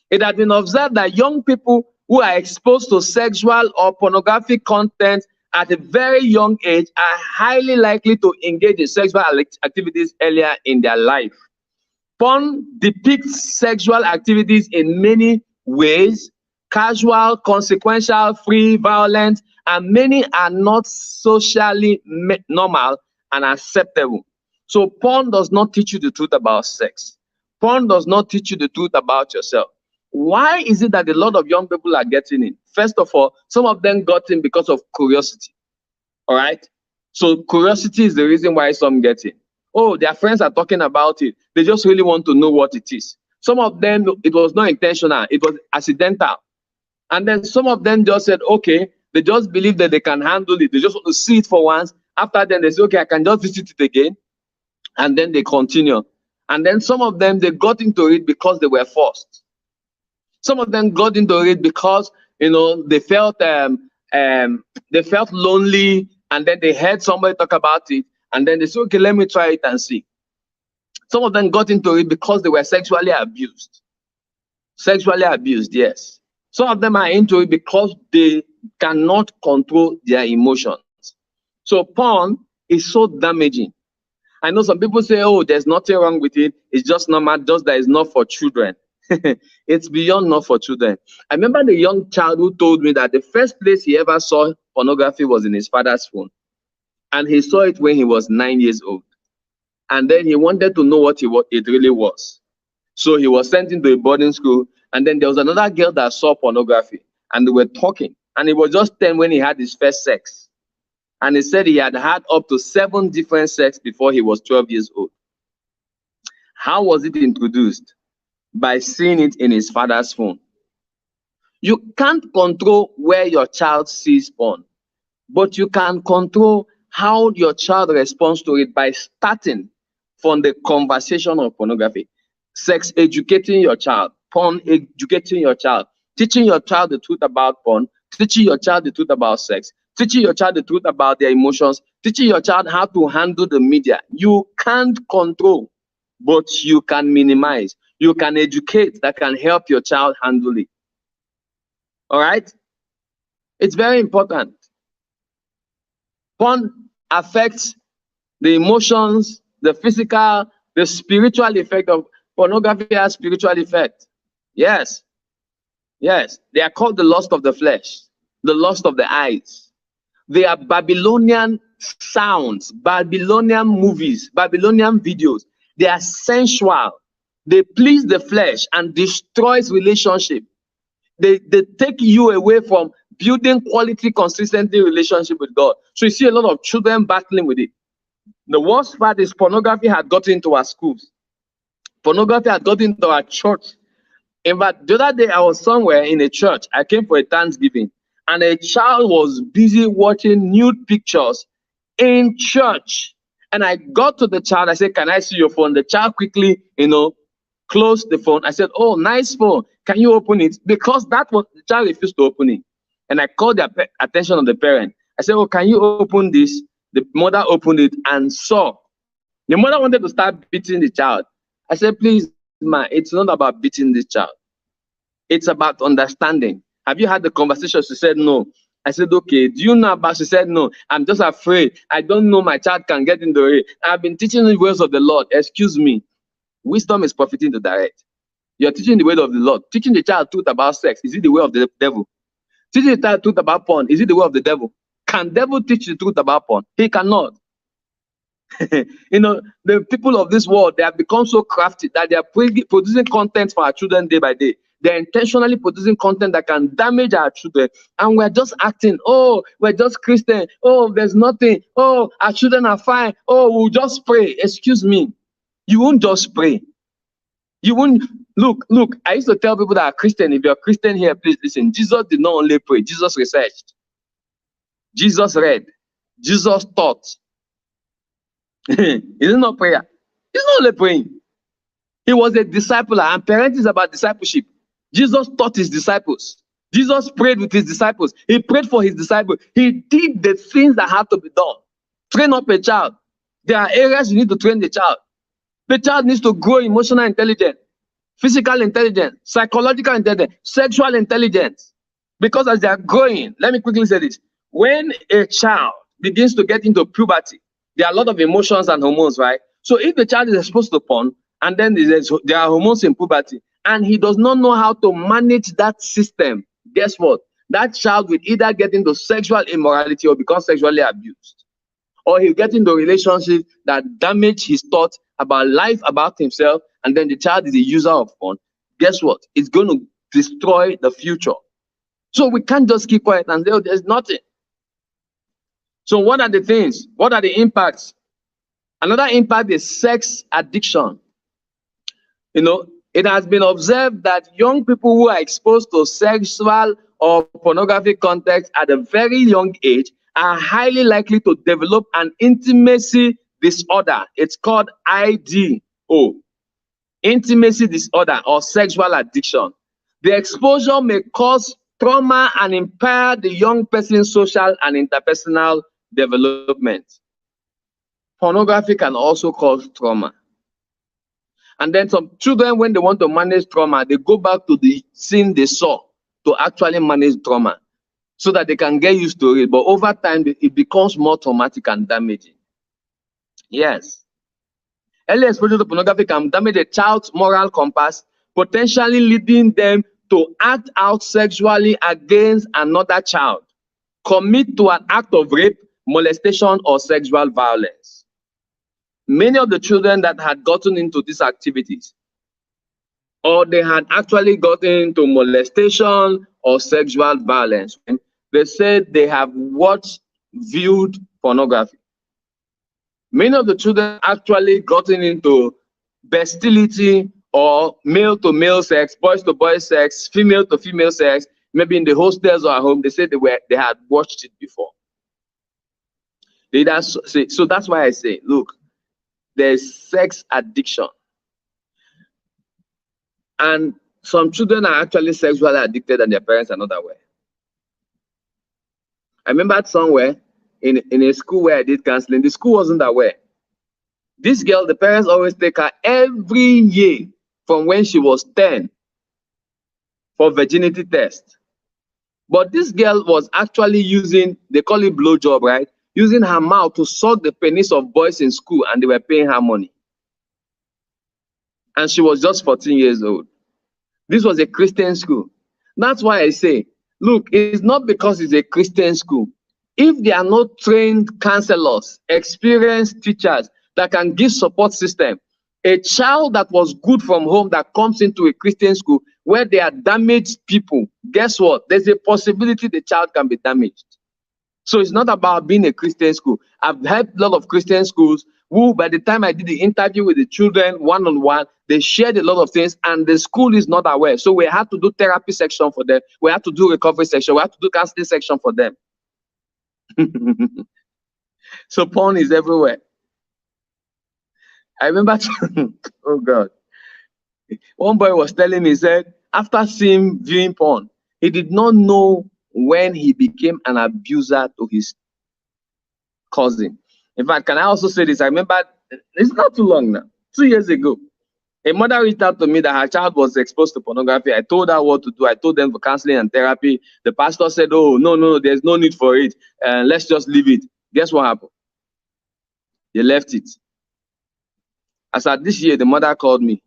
It has been observed that young people who are exposed to sexual or pornographic content at a very young age are highly likely to engage in sexual activities earlier in their life. Porn depicts sexual activities in many ways: casual, consequential, free, violent, and many are not socially normal and acceptable. So porn does not teach you the truth about sex. Porn does not teach you the truth about yourself. Why is it that a lot of young people are getting in? First of all, some of them got in because of curiosity. All right? So curiosity is the reason why some get in. Oh, their friends are talking about it. They just really want to know what it is. Some of them, it was not intentional. It was accidental. And then some of them just said, okay, they just believe that they can handle it. They just want to see it for once. After then, they say, okay, I can just visit it again. And then they continue. And then some of them, they got into it because they were forced. Some of them got into it because, they felt lonely, and then they heard somebody talk about it, and then they said, okay, let me try it and see. Some of them got into it because they were sexually abused. Sexually abused, yes. Some of them are into it because they cannot control their emotions. So porn is so damaging. I know some people say, oh, there's nothing wrong with it. It's just normal, just that it's not for children. It's beyond not for children. I remember the young child who told me that the first place he ever saw pornography was in his father's phone. And he saw it when he was 9 years old. And then he wanted to know what it really was. So he was sent into a boarding school. And then there was another girl that saw pornography. And they were talking. And he was just 10 when he had his first sex. And he said he had had up to 7 different sex before he was 12 years old. How was it introduced? By seeing it in his father's phone. You can't control where your child sees porn, but you can control how your child responds to it by starting from the conversation of pornography. Sex educating your child, porn educating your child, teaching your child the truth about porn, teaching your child the truth about sex, teaching your child the truth about their emotions, teaching your child how to handle the media. You can't control, but you can minimize. You can educate that can help your child handle it. All right? It's very important. Porn affects the emotions, the physical, the spiritual effect of pornography has spiritual effect. Yes. Yes. They are called the lust of the flesh. the lust of the eyes. They are Babylonian sounds, Babylonian movies, Babylonian videos. They are sensual. They please the flesh and destroys relationship. They take you away from building quality, consistently relationship with God. So you see a lot of children battling with it. The worst part is pornography had gotten into our schools. Pornography had gotten into our church. In fact, the other day I was somewhere in a church. I came for a Thanksgiving, and a child was busy watching nude pictures in church. And I got to the child. I said, "Can I see your phone?" The child quickly, closed the phone. I said, "Oh, nice phone. Can you open it?" Because that was the child refused to open it. And I called the attention of the parent. I said, "Oh, can you open this?" The mother opened it and saw. The mother wanted to start beating the child. I said, "Please, ma, it's not about beating this child. It's about understanding. Have you had the conversation?" She said, "No." I said, "Okay, do you know about?" She said, "No, I'm just afraid. I don't know my child can get in the way. I've been teaching the words of the Lord." Excuse me. Wisdom is profiting to direct. You're teaching the way of the Lord. Teaching the child truth about sex, is it the way of the devil? Teaching the child truth about porn, is it the way of the devil? Can devil teach the truth about porn? He cannot. The people of this world, they have become so crafty that they are producing content for our children day by day. They're intentionally producing content that can damage our children. And we're just acting, "Oh, we're just Christian. Oh, there's nothing. Oh, our children are fine. Oh, we'll just pray." Excuse me. You won't just pray. You won't. Look, I used to tell people that are Christian, if you're Christian here, please listen. Jesus did not only pray. Jesus researched. Jesus read. Jesus taught. Is it not prayer? He's not only praying. He was a discipler, and parenting is about discipleship. Jesus taught his disciples. Jesus prayed with his disciples. He prayed for his disciples. He did the things that had to be done. Train up a child. There are areas you need to train the child. The child needs to grow emotional intelligence, physical intelligence, psychological intelligence, sexual intelligence. Because as they are growing, let me quickly say this. When a child begins to get into puberty, there are a lot of emotions and hormones, right? So if the child is exposed to porn, and then there are hormones in puberty, and he does not know how to manage that system, guess what? That child will either get into sexual immorality or become sexually abused. Or he'll get into a relationship that damage his thoughts about life, about himself, and then the child is a user of porn. Guess what? It's going to destroy the future. So we can't just keep quiet and say, "Oh, there's nothing." So what are the things? What are the impacts? Another impact is sex addiction. It has been observed that young people who are exposed to sexual or pornographic content at a very young age are highly likely to develop an intimacy disorder. It's called IDO, intimacy disorder or sexual addiction. The exposure may cause trauma and impair the young person's social and interpersonal development. Pornography can also cause trauma. And then some children, when they want to manage trauma, they go back to the scene they saw to actually manage trauma so that they can get used to it. But over time, it becomes more traumatic and damaging. Yes. Early exposure to pornography can damage a child's moral compass, potentially leading them to act out sexually against another child, commit to an act of rape, molestation, or sexual violence. Many of the children that had gotten into these activities, or they had actually gotten into molestation or sexual violence, they said they have viewed pornography. Many of the children actually gotten into bestiality or male-to-male sex, boys-to-boys sex, female-to-female sex, maybe in the hostels or at home. They said they had watched it before. So that's why I say, look, there's sex addiction. And some children are actually sexually addicted and their parents are not aware. I remember somewhere in a school where I did counseling, the school wasn't aware. This girl, the parents always take her every year from when she was 10 for virginity test. But this girl was actually using, they call it blowjob, right? Using her mouth to suck the penis of boys in school, and they were paying her money. And she was just 14 years old. This was a Christian school. That's why I say, Look, it's not because it's a Christian school. If they are not trained counselors, experienced teachers that can give support system, a child that was good from home that comes into a Christian school where they are damaged people, guess what? There's a possibility the child can be damaged. So it's not about being a Christian school. I've helped a lot of Christian schools who, by the time I did the interview with the children one-on-one, they shared a lot of things and the school is not aware. So we had to do therapy section for them. We had to do recovery section. We had to do counseling section for them. So porn is everywhere. I remember, oh God, one boy was telling me, he said, after seeing viewing porn, he did not know when he became an abuser to his cousin. In fact, can I also say this? I remember, it's not too long now, 2 years ago, a mother reached out to me that her child was exposed to pornography. I told her what to do. I told them for counseling and therapy. The pastor said, oh, no, there's no need for it. Let's just leave it. Guess what happened? They left it. As at this year, the mother called me.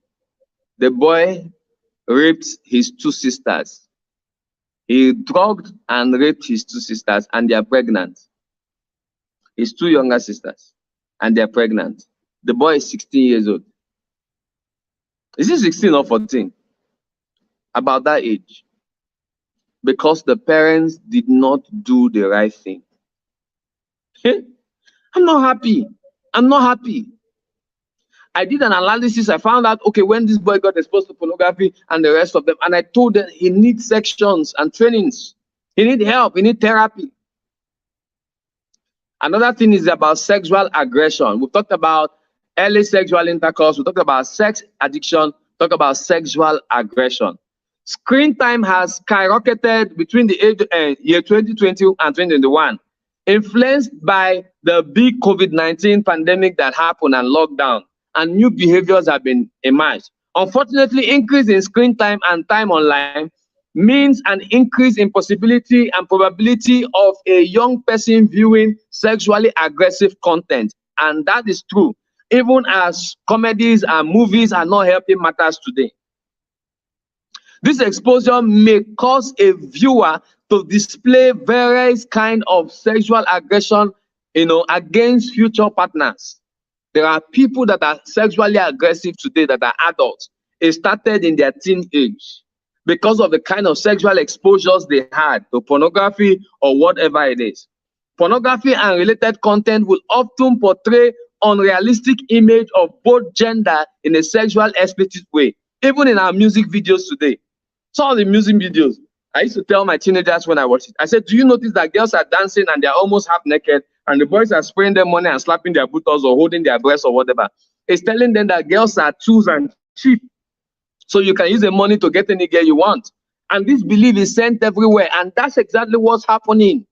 The boy raped his 2 sisters. He drugged and raped his 2 sisters, and they are pregnant. His 2 younger sisters, and they are pregnant. The boy is 16 years old. Is he 16 or 14? About that age. Because the parents did not do the right thing. I'm not happy. I'm not happy. I did an analysis. I found out, okay, when this boy got exposed to pornography and the rest of them, and I told them he needs sections and trainings. He needs help. He needs therapy. Another thing is about sexual aggression. We talked about early sexual intercourse. We talked about sex addiction. Talk about sexual aggression. Screen time has skyrocketed between the year 2020 and 2021, influenced by the big COVID-19 pandemic that happened and lockdown, and new behaviors have been emerged. Unfortunately, increase in screen time and time online means an increase in possibility and probability of a young person viewing sexually aggressive content. And that is true, even as comedies and movies are not helping matters today. This exposure may cause a viewer to display various kind of sexual aggression, against future partners. There are people that are sexually aggressive today that are adults. It started in their teen age because of the kind of sexual exposures they had to pornography or whatever it is. Pornography and related content will often portray unrealistic image of both gender in a sexual explicit way, even in our music videos today. Some of the music videos, I used to tell my teenagers when I watched it, I said, do you notice that girls are dancing and they're almost half naked and the boys are spraying their money and slapping their buttocks or holding their breasts or whatever? It's telling them that girls are tools and cheap. So you can use the money to get any girl you want. And this belief is sent everywhere. And that's exactly what's happening.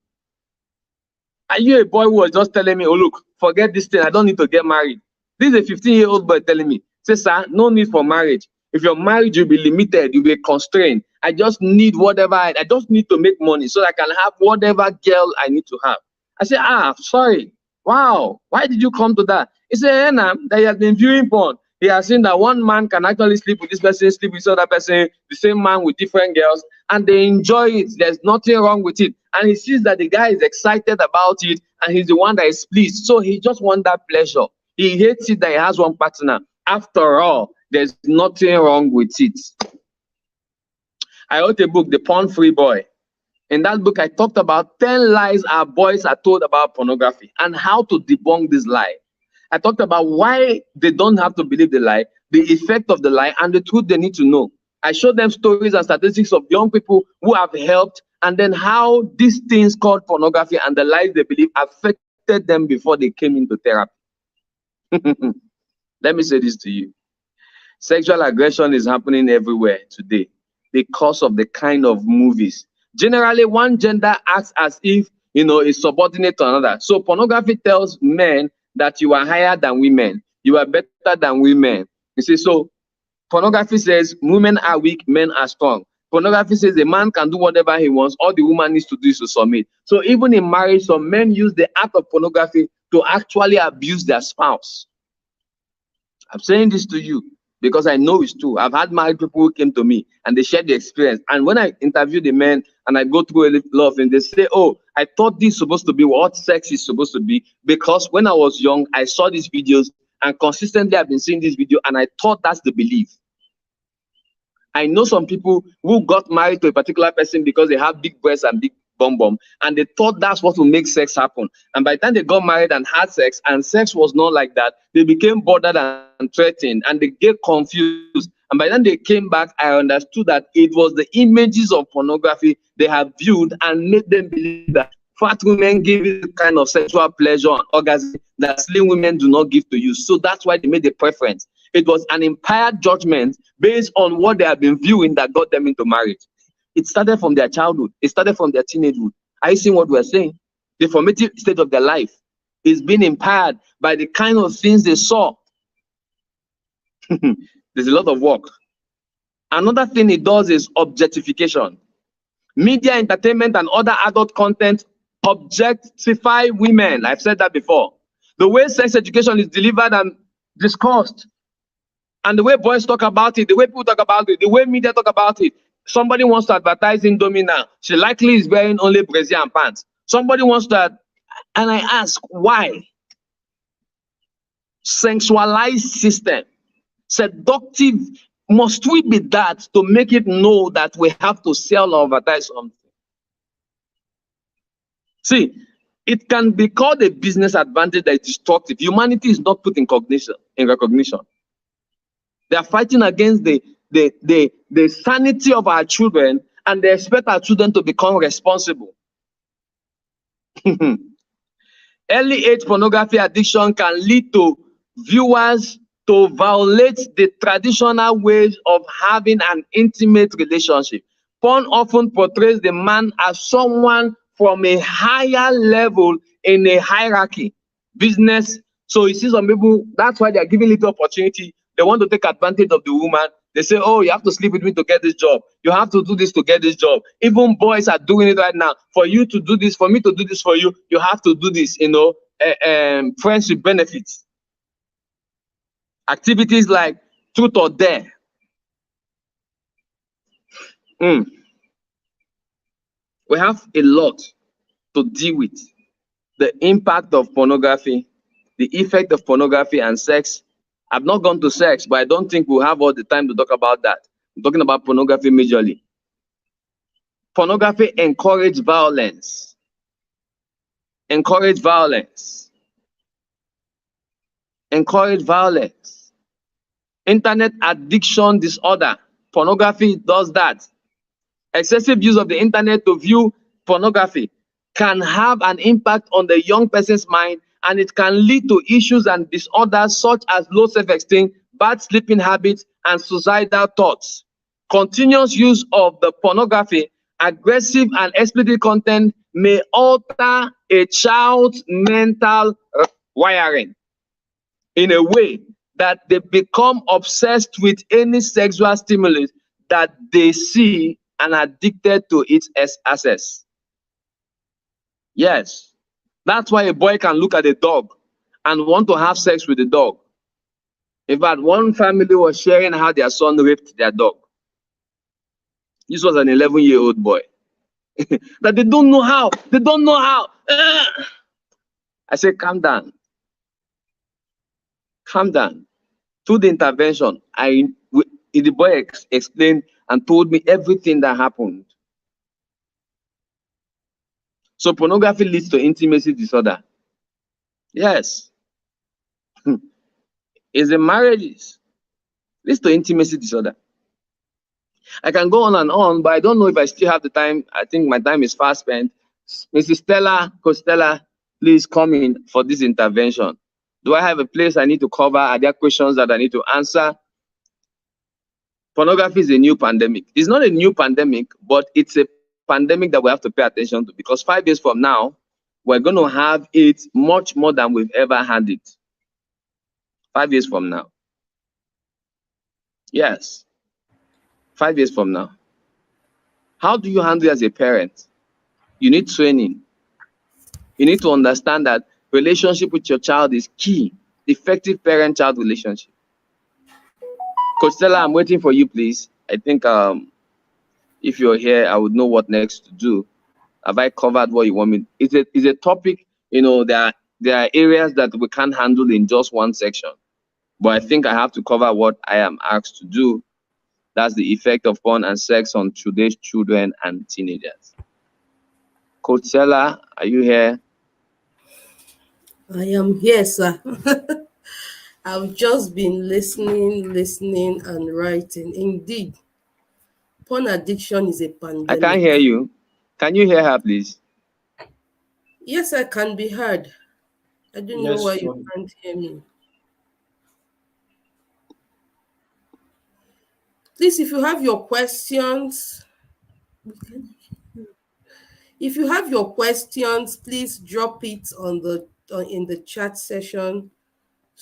Are you a boy who was just telling me, oh, look, forget this thing. I don't need to get married. This is a 15-year-old boy telling me, say, sir, no need for marriage. If you're married, you'll be limited. You'll be constrained. I just need whatever. I just need to make money so I can have whatever girl I need to have. I said, sorry. Wow. Why did you come to that? He said, that he has been viewing porn. He has seen that one man can actually sleep with this person, sleep with this other person, the same man with different girls, and they enjoy it. There's nothing wrong with it. And he sees that the guy is excited about it, and he's the one that is pleased. So he just wants that pleasure. He hates it that he has one partner. After all, there's nothing wrong with it. I wrote a book, The Porn-Free Boy. In that book, I talked about 10 lies our boys are told about pornography and how to debunk this lie. I talked about why they don't have to believe the lie, the effect of the lie, and the truth they need to know. I showed them stories and statistics of young people who have helped, and then how these things called pornography and the lies they believe affected them before they came into therapy. Let me say this to you. Sexual aggression is happening everywhere today because of the kind of movies. Generally, one gender acts as if, is subordinate to another. So pornography tells men that you are higher than women. You are better than women. You see, so pornography says women are weak, men are strong. Pornography says a man can do whatever he wants. All the woman needs to do is to submit. So even in marriage, some men use the act of pornography to actually abuse their spouse. I'm saying this to you. because I know it's true. I've had married people who came to me and they shared the experience. And when I interview the men and I go through a lot of things, they say, oh, I thought this is supposed to be what sex is supposed to be, because when I was young, I saw these videos and consistently I've been seeing this video and I thought that's the belief. I know some people who got married to a particular person because they have big breasts and big bum bum, and they thought that's what will make sex happen. And by the time they got married and had sex, and sex was not like that, they became bothered and threatened, and they get confused. And by the time they came back, I understood that it was the images of pornography they have viewed and made them believe that fat women give you the kind of sexual pleasure and orgasm that slim women do not give to you. So that's why they made the preference. It was an impired judgment based on what they have been viewing that got them into marriage. It started from their childhood. It started from their teenagehood. Are you seeing what we're saying? The formative stage of their life is being impaired by the kind of things they saw. There's a lot of work. Another thing it does is objectification. Media, entertainment, and other adult content objectify women. I've said that before. The way sex education is delivered and discussed, and the way boys talk about it, the way people talk about it, the way media talk about it. Somebody wants to advertise Indomie now. She likely is wearing only brassiere and pants. Somebody wants to, and I ask, why? Sensualized system. Seductive. Must we be that to make it know that we have to sell or advertise something? See, it can be called a business advantage that is destructive. Humanity is not put in recognition. They are fighting against the sanity of our children, and they expect our children to become responsible. Early age pornography addiction can lead to viewers to violate the traditional ways of having an intimate relationship. Porn often portrays the man as someone from a higher level in a hierarchy, business. So you see some people, that's why they are giving little opportunity. They want to take advantage of the woman. They say, oh, you have to sleep with me to get this job. You have to do this to get this job. Even boys are doing it right now. For you to do this, for me to do this for you, you have to do this, friends with benefits. Activities like truth or dare. We have a lot to deal with. The impact of pornography, the effect of pornography and sex. I've not gone to sex, but I don't think we'll have all the time to talk about that. I'm talking about pornography majorly. Pornography encourages violence. Encourage violence. Encourage violence. Internet addiction disorder. Pornography does that. Excessive use of the internet to view pornography can have an impact on the young person's mind, and it can lead to issues and disorders such as low self-esteem, bad sleeping habits, and suicidal thoughts. Continuous use of the pornography, aggressive and explicit content may alter a child's mental wiring in a way that they become obsessed with any sexual stimulus that they see and addicted to its access. Yes, that's why a boy can look at a dog and want to have sex with the dog. In fact, one family was sharing how their son raped their dog. This was an 11-year-old boy. That they don't know how. They don't know how. I said, calm down. Calm down. Through the intervention, the boy explained and told me everything that happened. So pornography leads to intimacy disorder. Yes. It's the marriages. Leads to intimacy disorder. I can go on, but I don't know if I still have the time. I think my time is fast spent. Mrs. Stella Costello, please come in for this intervention. Do I have a place I need to cover? Are there questions that I need to answer? Pornography is a new pandemic. It's not a new pandemic, but it's a pandemic that we have to pay attention to, because 5 years from now, we're going to have it much more than we've ever had it. 5 years from now. Yes. 5 years from now. How do you handle it as a parent? You need training. You need to understand that relationship with your child is key. Effective parent-child relationship. Coach Stella, I'm waiting for you, please. I think if you're here, I would know what next to do. Have I covered what you want me? It's a topic, there are areas that we can't handle in just one section. But I think I have to cover what I am asked to do. That's the effect of porn and sex on today's children and teenagers. Coach Stella, are you here? I am here, sir. I've just been listening, and writing. Indeed, porn addiction is a I can't pandemic. hear you. Can you hear her, please? Yes, I can be heard. I don't know why you can't hear me. Please, if you have your questions, please drop it in the chat session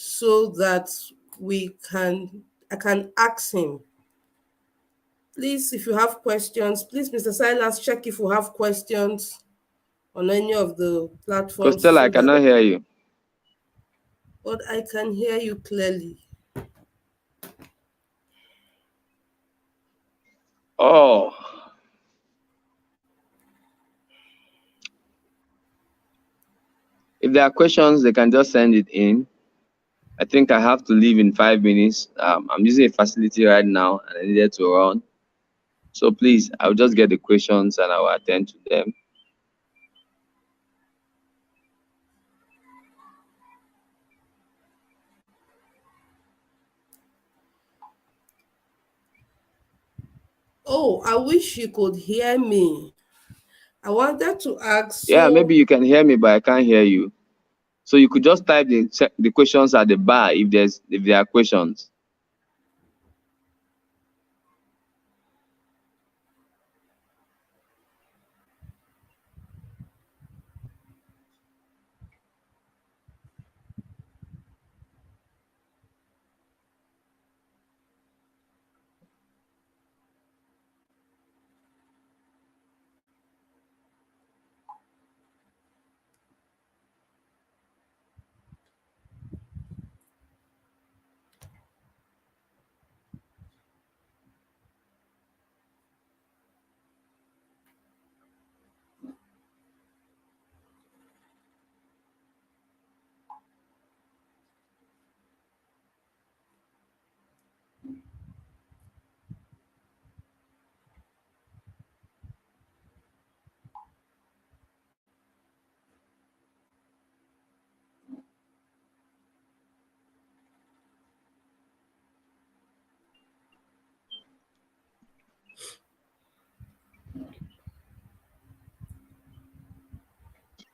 so that I can ask him. Please, if you have questions, please, Mr. Silas, check if you have questions on any of the platforms. Coach Stella, I cannot hear you. But I can hear you clearly. Oh. If there are questions, they can just send it in. I think I have to leave in 5 minutes. I'm using a facility right now and I needed to run. So please, I'll just get the questions and I will attend to them. Oh, I wish you could hear me. I wanted to ask. Yeah, maybe you can hear me, but I can't hear you. So you could just type the questions at the bar if there are questions.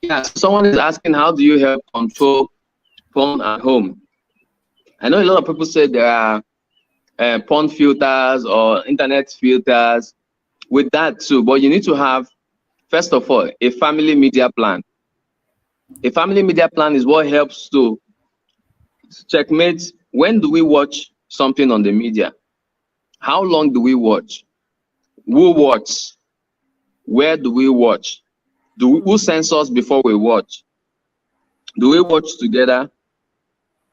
Yeah, so someone is asking, how do you help control porn at home? I know a lot of people say there are porn filters or internet filters with that too, but you need to have, first of all, a family media plan. A family media plan is what helps to checkmate when do we watch something on the media? How long do we watch? Who watch? Where do we watch? Who censors before we watch? Do we watch together?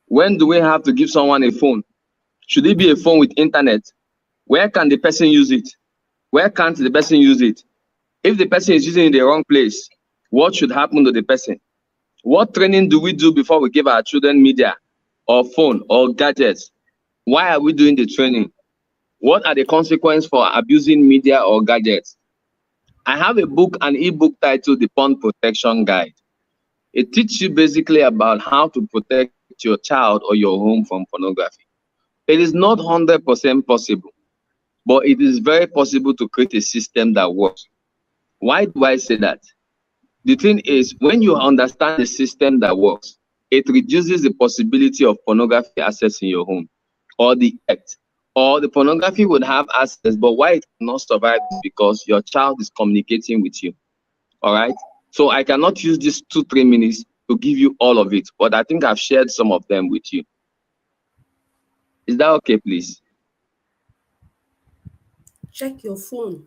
When do we have to give someone a phone? Should it be a phone with internet? Where can the person use it? Where can't the person use it? If the person is using it in the wrong place, what should happen to the person? What training do we do before we give our children media or phone or gadgets? Why are we doing the training? What are the consequences for abusing media or gadgets? I have a book, an ebook titled The Porn Protection Guide. It teaches you basically about how to protect your child or your home from pornography. It is not 100% possible, but it is very possible to create a system that works. Why do I say that? The thing is, when you understand the system that works, it reduces the possibility of pornography access in your home or the act. Or the pornography would have access, but why it cannot survive is because your child is communicating with you. All right? So I cannot use these 2-3 minutes to give you all of it, but I think I've shared some of them with you. Is that okay, please? Check your phone.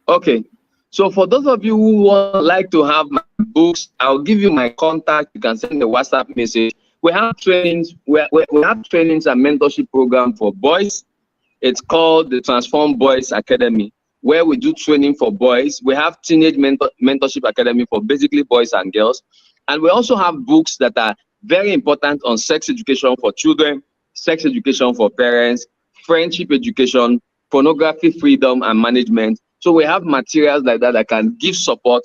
Okay. So for those of you who would like to have my book, books. I'll give you my contact. You can send a WhatsApp message. We have trainings. We have trainings and mentorship program for boys. It's called the Transform Boys Academy, where we do training for boys. We have teenage mentorship academy for basically boys and girls. And we also have books that are very important on sex education for children, sex education for parents, friendship education, pornography freedom and management. So we have materials like that that can give support,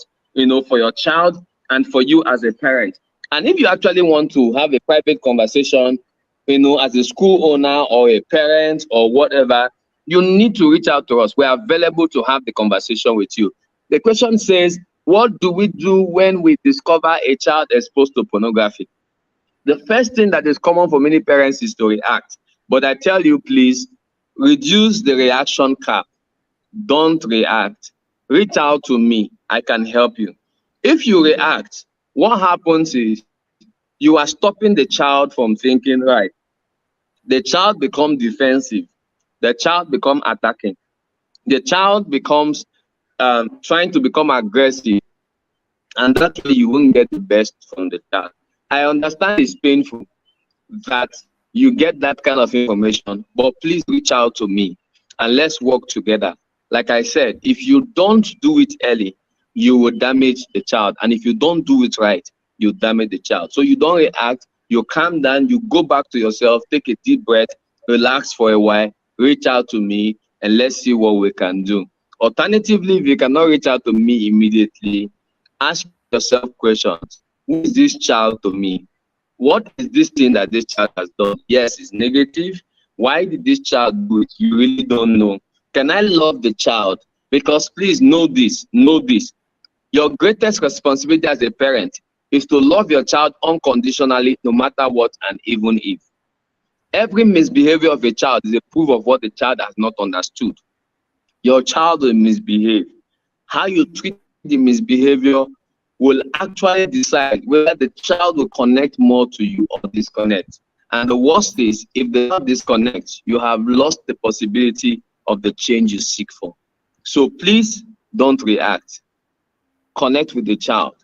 for your child and for you as a parent. And if you actually want to have a private conversation, as a school owner or a parent or whatever, you need to reach out to us. We are available to have the conversation with you. The question says, what do we do when we discover a child exposed to pornography? The first thing that is common for many parents is to react. But I tell you, please, reduce the reaction cap. Don't react. Reach out to me. I can help you. If you react, what happens is you are stopping the child from thinking right. The child becomes defensive. The child becomes attacking. The child becomes trying to become aggressive. And that way you won't get the best from the child. I understand it's painful that you get that kind of information, but please reach out to me and let's work together. Like I said, if you don't do it early, you will damage the child. And if you don't do it right, you damage the child. So you don't react, you calm down, you go back to yourself, take a deep breath, relax for a while, reach out to me, and let's see what we can do. Alternatively, if you cannot reach out to me immediately, ask yourself questions. Who is this child to me? What is this thing that this child has done? Yes, it's negative. Why did this child do it? You really don't know. Can I love the child? Because please know this, know this. Your greatest responsibility as a parent is to love your child unconditionally, no matter what and even if. Every misbehavior of a child is a proof of what the child has not understood. Your child will misbehave. How you treat the misbehavior will actually decide whether the child will connect more to you or disconnect. And the worst is, if they not disconnect, you have lost the possibility of the change you seek for. So please don't react. Connect with the child.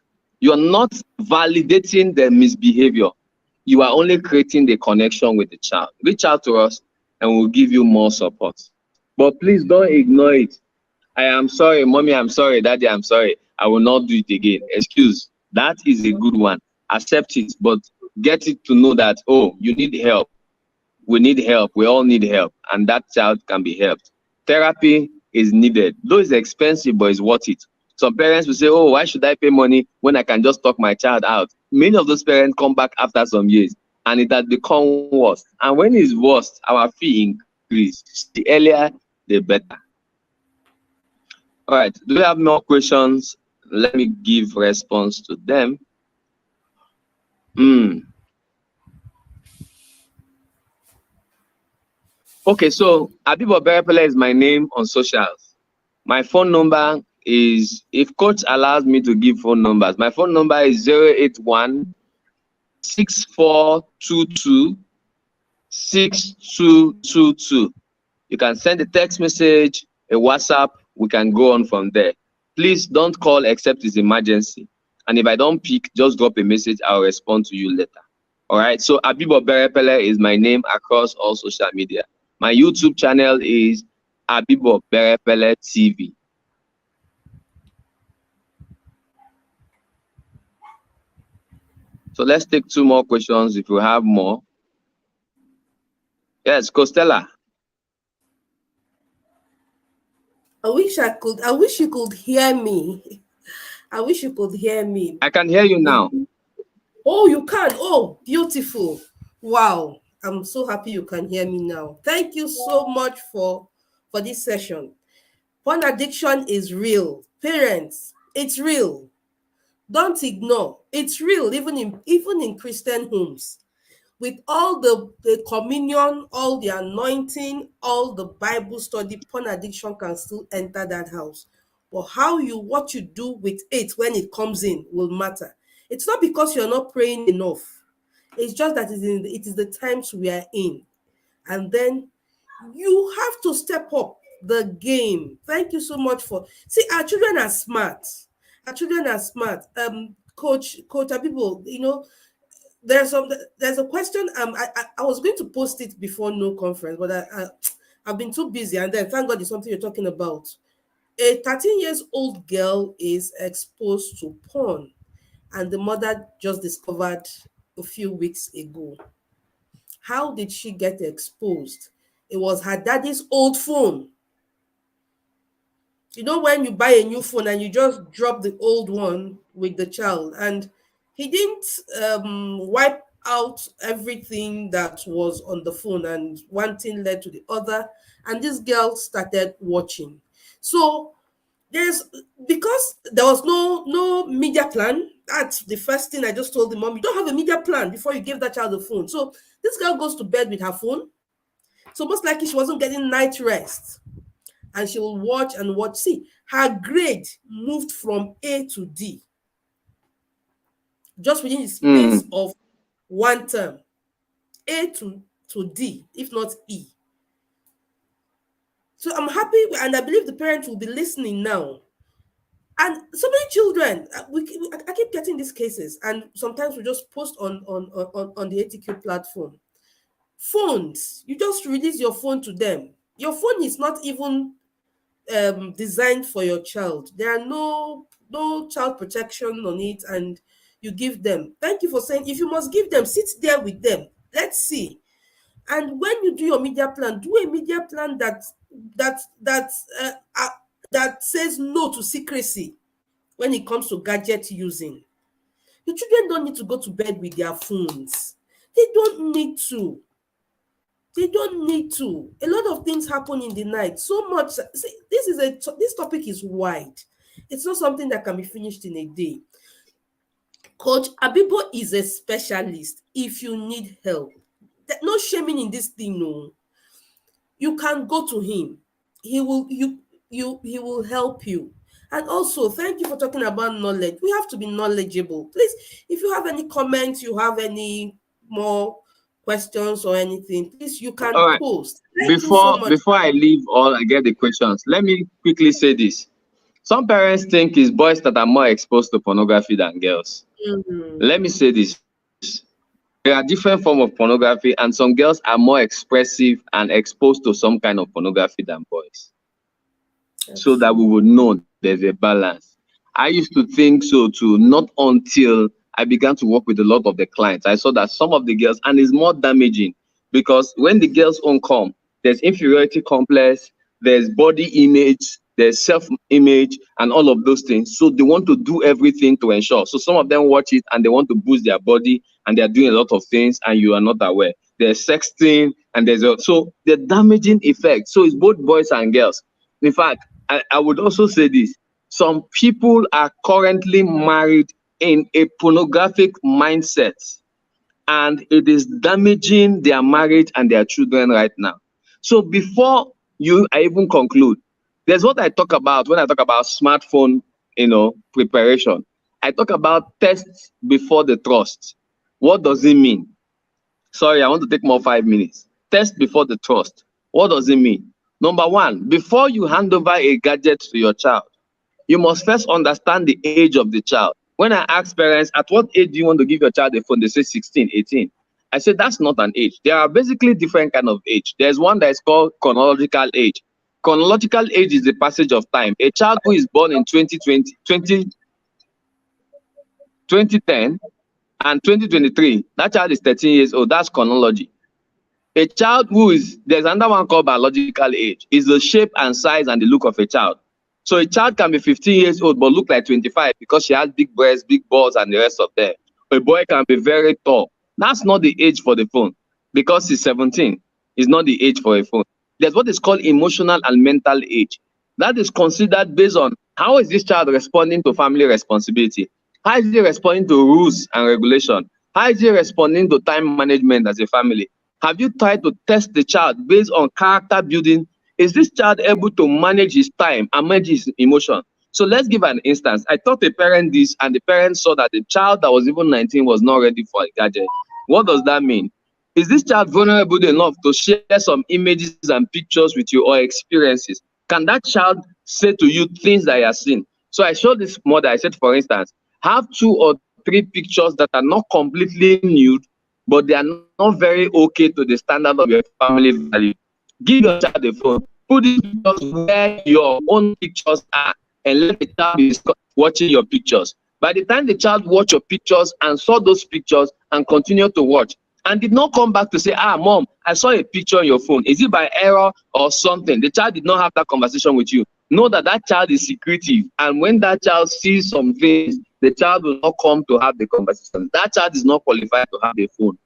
You are not validating the misbehavior. You are only creating the connection with the child. Reach out to us and we'll give you more support. But please don't ignore it. I am sorry, mommy, I'm sorry, daddy, I'm sorry. I will not do it again. Excuse. That is a good one. Accept it, but get it to know that, oh, you need help. We need help. We all need help. And that child can be helped. Therapy is needed. Though it's expensive, but it's worth it. Some parents will say, oh, why should I pay money when I can just talk my child out? Many of those parents come back after some years and it has become worse. And when it's worse, our fee increases. The earlier, the better. All right. Do we have more questions? Let me give response to them. Okay, so Abibo Berepele is my name on socials. My phone number is, if coach allows me to give phone numbers, my phone number is 081 6422 6222. You can send a text message, a WhatsApp, we can go on from there. Please don't call except it's emergency. And if I don't pick, just drop a message, I'll respond to you later. All right, so Abibo Berepele is my name across all social media. My YouTube channel is Abibo Berepele TV. So let's take two more questions if you have more. Yes, Costello. I wish you could hear me. I wish you could hear me. I can hear you now. Oh, you can. Oh, beautiful. Wow. I'm so happy you can hear me now. Thank you so much for this session. Porn addiction is real. Parents, it's real. Don't ignore. It's real, even in Christian homes. With all the communion, all the anointing, all the Bible study, porn addiction can still enter that house. But what you do with it when it comes in will matter. It's not because you're not praying enough. It's just that it is the times we are in. And then you have to step up the game. Thank you so much for... See, our children are smart. Our children are smart. Coach Abibo, there's a question. I was going to post it before no conference, but I've been too busy, and then thank God it's something you're talking about. A 13 years old girl is exposed to porn, and the mother just discovered a few weeks ago. How did she get exposed? It was her daddy's old phone. When you buy a new phone and you just drop the old one with the child, and he didn't wipe out everything that was on the phone, and one thing led to the other, and this girl started watching. So because there was no media plan. That's the first thing I just told the mom. You don't have a media plan before you give that child the phone. So this girl goes to bed with her phone. So most likely she wasn't getting night rest, and she will watch and watch. See, her grade moved from A to D just within the space of one term. A to D, if not E. So I'm happy, and I believe the parents will be listening now. And so many children, I keep getting these cases, and sometimes we just post on the ATQ platform. Phones, you just release your phone to them. Your phone is not even designed for your child. There are no child protection on it, and you give them. Thank you for saying, if you must give them, sit there with them. Let's see. And when you do your media plan, do a media plan that says no to secrecy when it comes to gadget using. The children don't need to go to bed with their phones. They don't need to. They don't need to. A lot of things happen in the night. So much. See, this topic is wide. It's not something that can be finished in a day. Coach Abibo is a specialist. If you need help, no shaming in this thing. No, you can go to him. He will help you. And also, thank you for talking about knowledge. We have to be knowledgeable. Please, if you have any comments, you have any more questions or anything, please, you can post. Thank you so much. Before I leave or I get the questions, let me quickly say this. Some parents think it's boys that are more exposed to pornography than girls. Let me say this. There are different forms of pornography, and some girls are more expressive and exposed to some kind of pornography than boys. Yes. So that we would know there's a balance. I used to think so too, not until I began to work with a lot of the clients. I saw that some of the girls, and it's more damaging, because when the girls own come, there's inferiority complex, there's body image, there's self-image, and all of those things. So they want to do everything to ensure. So some of them watch it and they want to boost their body, and they're doing a lot of things and you are not aware. There's sexting, and so the damaging effect. So it's both boys and girls. In fact, I would also say this. Some people are currently married in a pornographic mindset, and it is damaging their marriage and their children right now. So before I even conclude, there's what I talk about when I talk about smartphone, preparation. I talk about tests before the trust. What does it mean? Sorry, I want to take more 5 minutes. Test before the trust. What does it mean? Number one, before you hand over a gadget to your child, you must first understand the age of the child. When I ask parents, at what age do you want to give your child a phone? They say 16, 18. I say, that's not an age. There are basically different kind of age. There's one that is called chronological age. Chronological age is the passage of time. A child who is born in 2010 and 2023, that child is 13 years old. That's chronology. A child there's another one called biological age, is the shape and size and the look of a child. So a child can be 15 years old but look like 25 because she has big breasts, big balls, and the rest of them. A boy can be very tall. That's not the age for the phone, because he's 17. It's not the age for a phone. There's what is called emotional and mental age. That is considered based on how is this child responding to family responsibility? How is he responding to rules and regulation? How is he responding to time management as a family? Have you tried to test the child based on character building? Is this child able to manage his time and manage his emotion? So let's give an instance. I taught a parent this, and the parent saw that the child that was even 19 was not ready for a gadget. What does that mean? Is this child vulnerable enough to share some images and pictures with you or experiences? Can that child say to you things that he has seen? So I showed this mother, I said, for instance, have 2 or 3 pictures that are not completely nude, but they are not very okay to the standard of your family value. Give your child a phone. Put these pictures where your own pictures are, and let the child be watching your pictures. By the time the child watched your pictures and saw those pictures and continued to watch, and did not come back to say, mom, I saw a picture on your phone. Is it by error or something? The child did not have that conversation with you. Know that that child is secretive. And when that child sees some things, the child will not come to have the conversation. That child is not qualified to have a phone.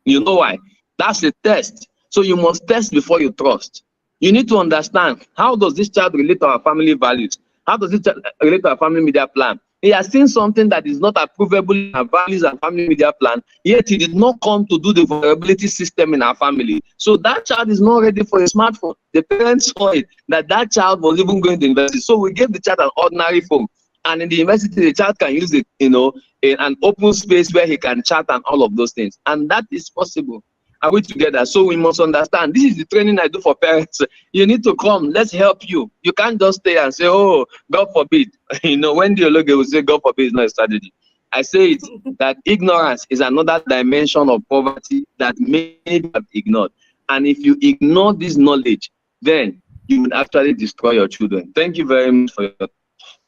You know why? That's a test. So you must test before you trust. You need to understand, how does this child relate to our family values? How does it relate to our family media plan? He has seen something that is not approvable in our values and family media plan, yet he did not come to do the vulnerability system in our family. So that child is not ready for a smartphone. The parents saw it, that child was even going to university. So we gave the child an ordinary phone. And in the university, the child can use it, in an open space where he can chat and all of those things. And that is possible. Are we together? So we must understand, this is the training I do for parents. You need to come, let's help you. You can't just stay and say, oh, God forbid. When the theology will say God forbid is not a strategy. I say it, that ignorance is another dimension of poverty that many have ignored. And if you ignore this knowledge, then you will actually destroy your children. Thank you very much for your.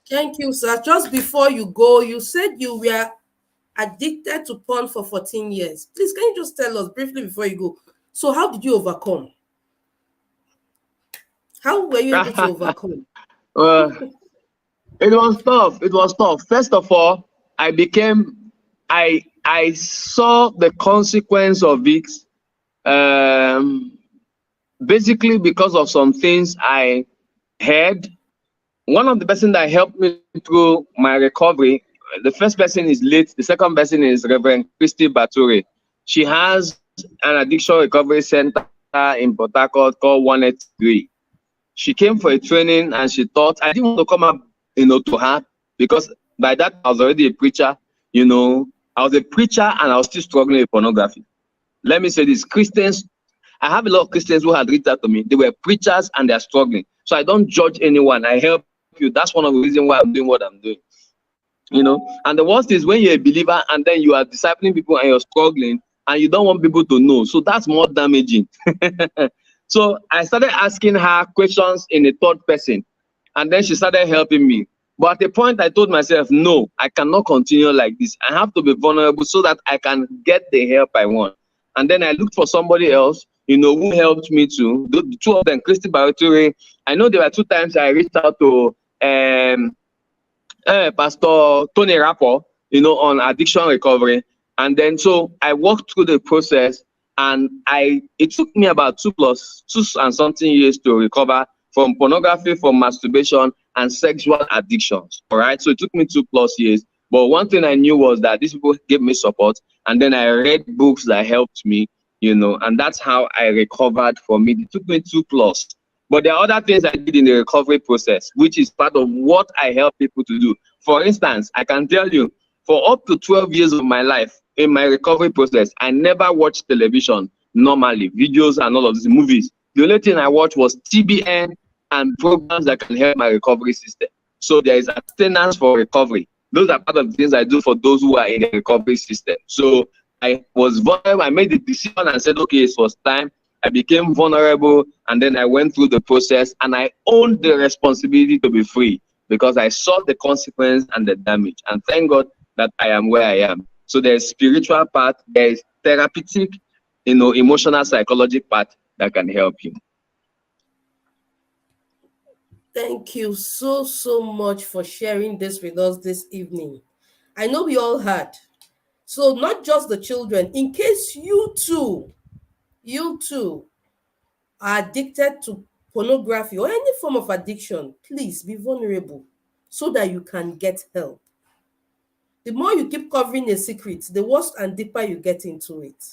Thank you, sir. Just before you go, you said you were addicted to porn for 14 years. Please, can you just tell us briefly before you go? So how did you overcome? How were you able to overcome? It was tough. It was tough. First of all, I saw the consequence of it, basically because of some things I heard. One of the person that helped me through my recovery, the first person is late. The second person is Reverend Christy Bature. She has an addiction recovery center in Port Harcourt called 183. She came for a training and she thought, I didn't want to come up, to her, because by that I was already a preacher. I was a preacher and I was still struggling with pornography. Let me say this, Christians, I have a lot of Christians who had reached out to me. They were preachers and they're struggling. So I don't judge anyone. I help you. That's one of the reasons why I'm doing what I'm doing. And the worst is when you're a believer and then you are discipling people and you're struggling and you don't want people to know. So that's more damaging. So I started asking her questions in a third person, and then she started helping me. But at the point I told myself, no, I cannot continue like this. I have to be vulnerable so that I can get the help I want. And then I looked for somebody else, who helped me too. The two of them, Christy Baraturi. I know there were 2 times I reached out to Pastor Tony Rappo, on addiction recovery. And then so I walked through the process, and it took me about 2 and something years to recover from pornography, from masturbation and sexual addictions. All right. So it took me 2+ years. But one thing I knew was that these people gave me support, and then I read books that helped me, and that's how I recovered from it. It took me 2+. But there are other things I did in the recovery process, which is part of what I help people to do. For instance, I can tell you, for up to 12 years of my life, in my recovery process, I never watched television normally, videos and all of these movies. The only thing I watched was TBN and programs that can help my recovery system. So there is abstinence for recovery. Those are part of the things I do for those who are in the recovery system. So I was vulnerable. I made the decision and said, okay, it was time. I became vulnerable, and then I went through the process, and I owned the responsibility to be free because I saw the consequence and the damage. And thank God that I am where I am. So there's spiritual part, there's therapeutic, emotional, psychological part that can help you. Thank you so much for sharing this with us this evening. I know we all had. So not just the children, in case you too are addicted to pornography or any form of addiction, please be vulnerable so that you can get help. The more you keep covering a secret, the worse and deeper you get into it.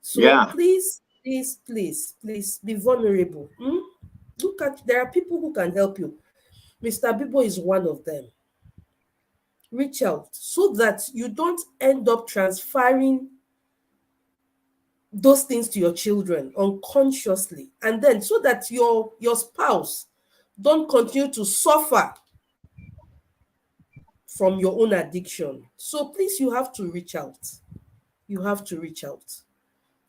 So please be vulnerable. Look at, there are people who can help you. Mr. Abibo is one of them. Reach out so that you don't end up transferring those things to your children unconsciously, and then so that your spouse don't continue to suffer from your own addiction. So please, you have to reach out. You have to reach out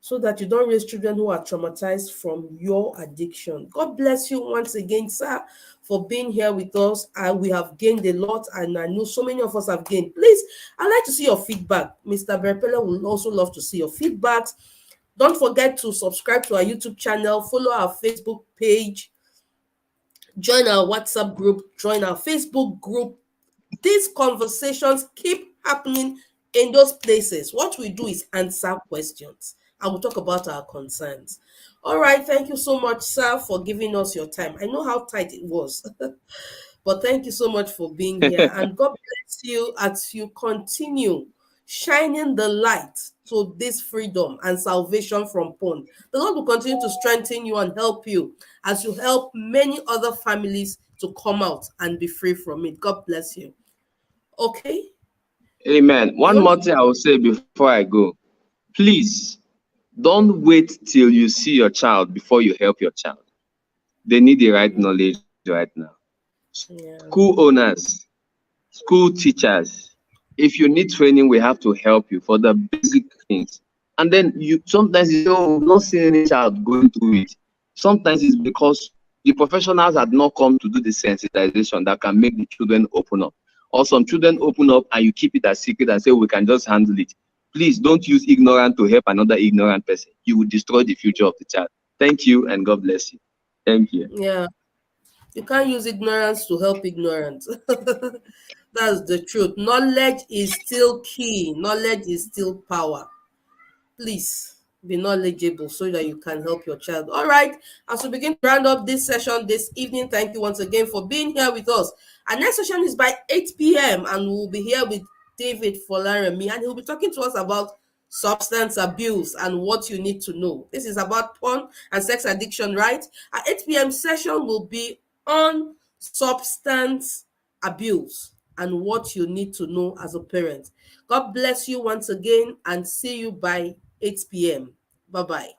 so that you don't raise children who are traumatized from your addiction. God bless you once again, sir, for being here with us. We have gained a lot, and I know so many of us have gained. Please, I'd like to see your feedback. Mr. Berepele will also love to see your feedback. Don't forget to subscribe to our YouTube channel, follow our Facebook page, join our WhatsApp group, join our Facebook group. These conversations keep happening in those places. What we do is answer questions, and we'll talk about our concerns. All right. Thank you so much, sir, for giving us your time. I know how tight it was, but thank you so much for being here. And God bless you as you continue shining the light to this freedom and salvation from porn. The Lord will continue to strengthen you and help you as you help many other families to come out and be free from it. God bless you. Okay. Amen. One more thing I will say before I go. Please don't wait till you see your child before you help your child. They need the right knowledge right now. Yeah. School owners, school teachers, if you need training, we have to help you for the basic things. And then you sometimes you don't not see any child going through it. Sometimes it's because the professionals had not come to do the sensitization that can make the children open up. Or some children open up and you keep it a secret and say we can just handle it. Please don't use ignorant to help another ignorant person. You will destroy the future of the child. Thank you and God bless you. Thank you. Yeah. You can't use ignorance to help ignorance. That's the truth. Knowledge is still key. Knowledge is still power. Please be knowledgeable so that you can help your child. All right. As we begin to round up this session this evening, thank you once again for being here with us. Our next session is by 8 p.m. and we'll be here with David Folaremi, and he'll be talking to us about substance abuse and what you need to know. This is about porn and sex addiction, right? Our 8 p.m. session will be on substance abuse and what you need to know as a parent. God bless you once again and see you by 8 p.m. Bye-bye.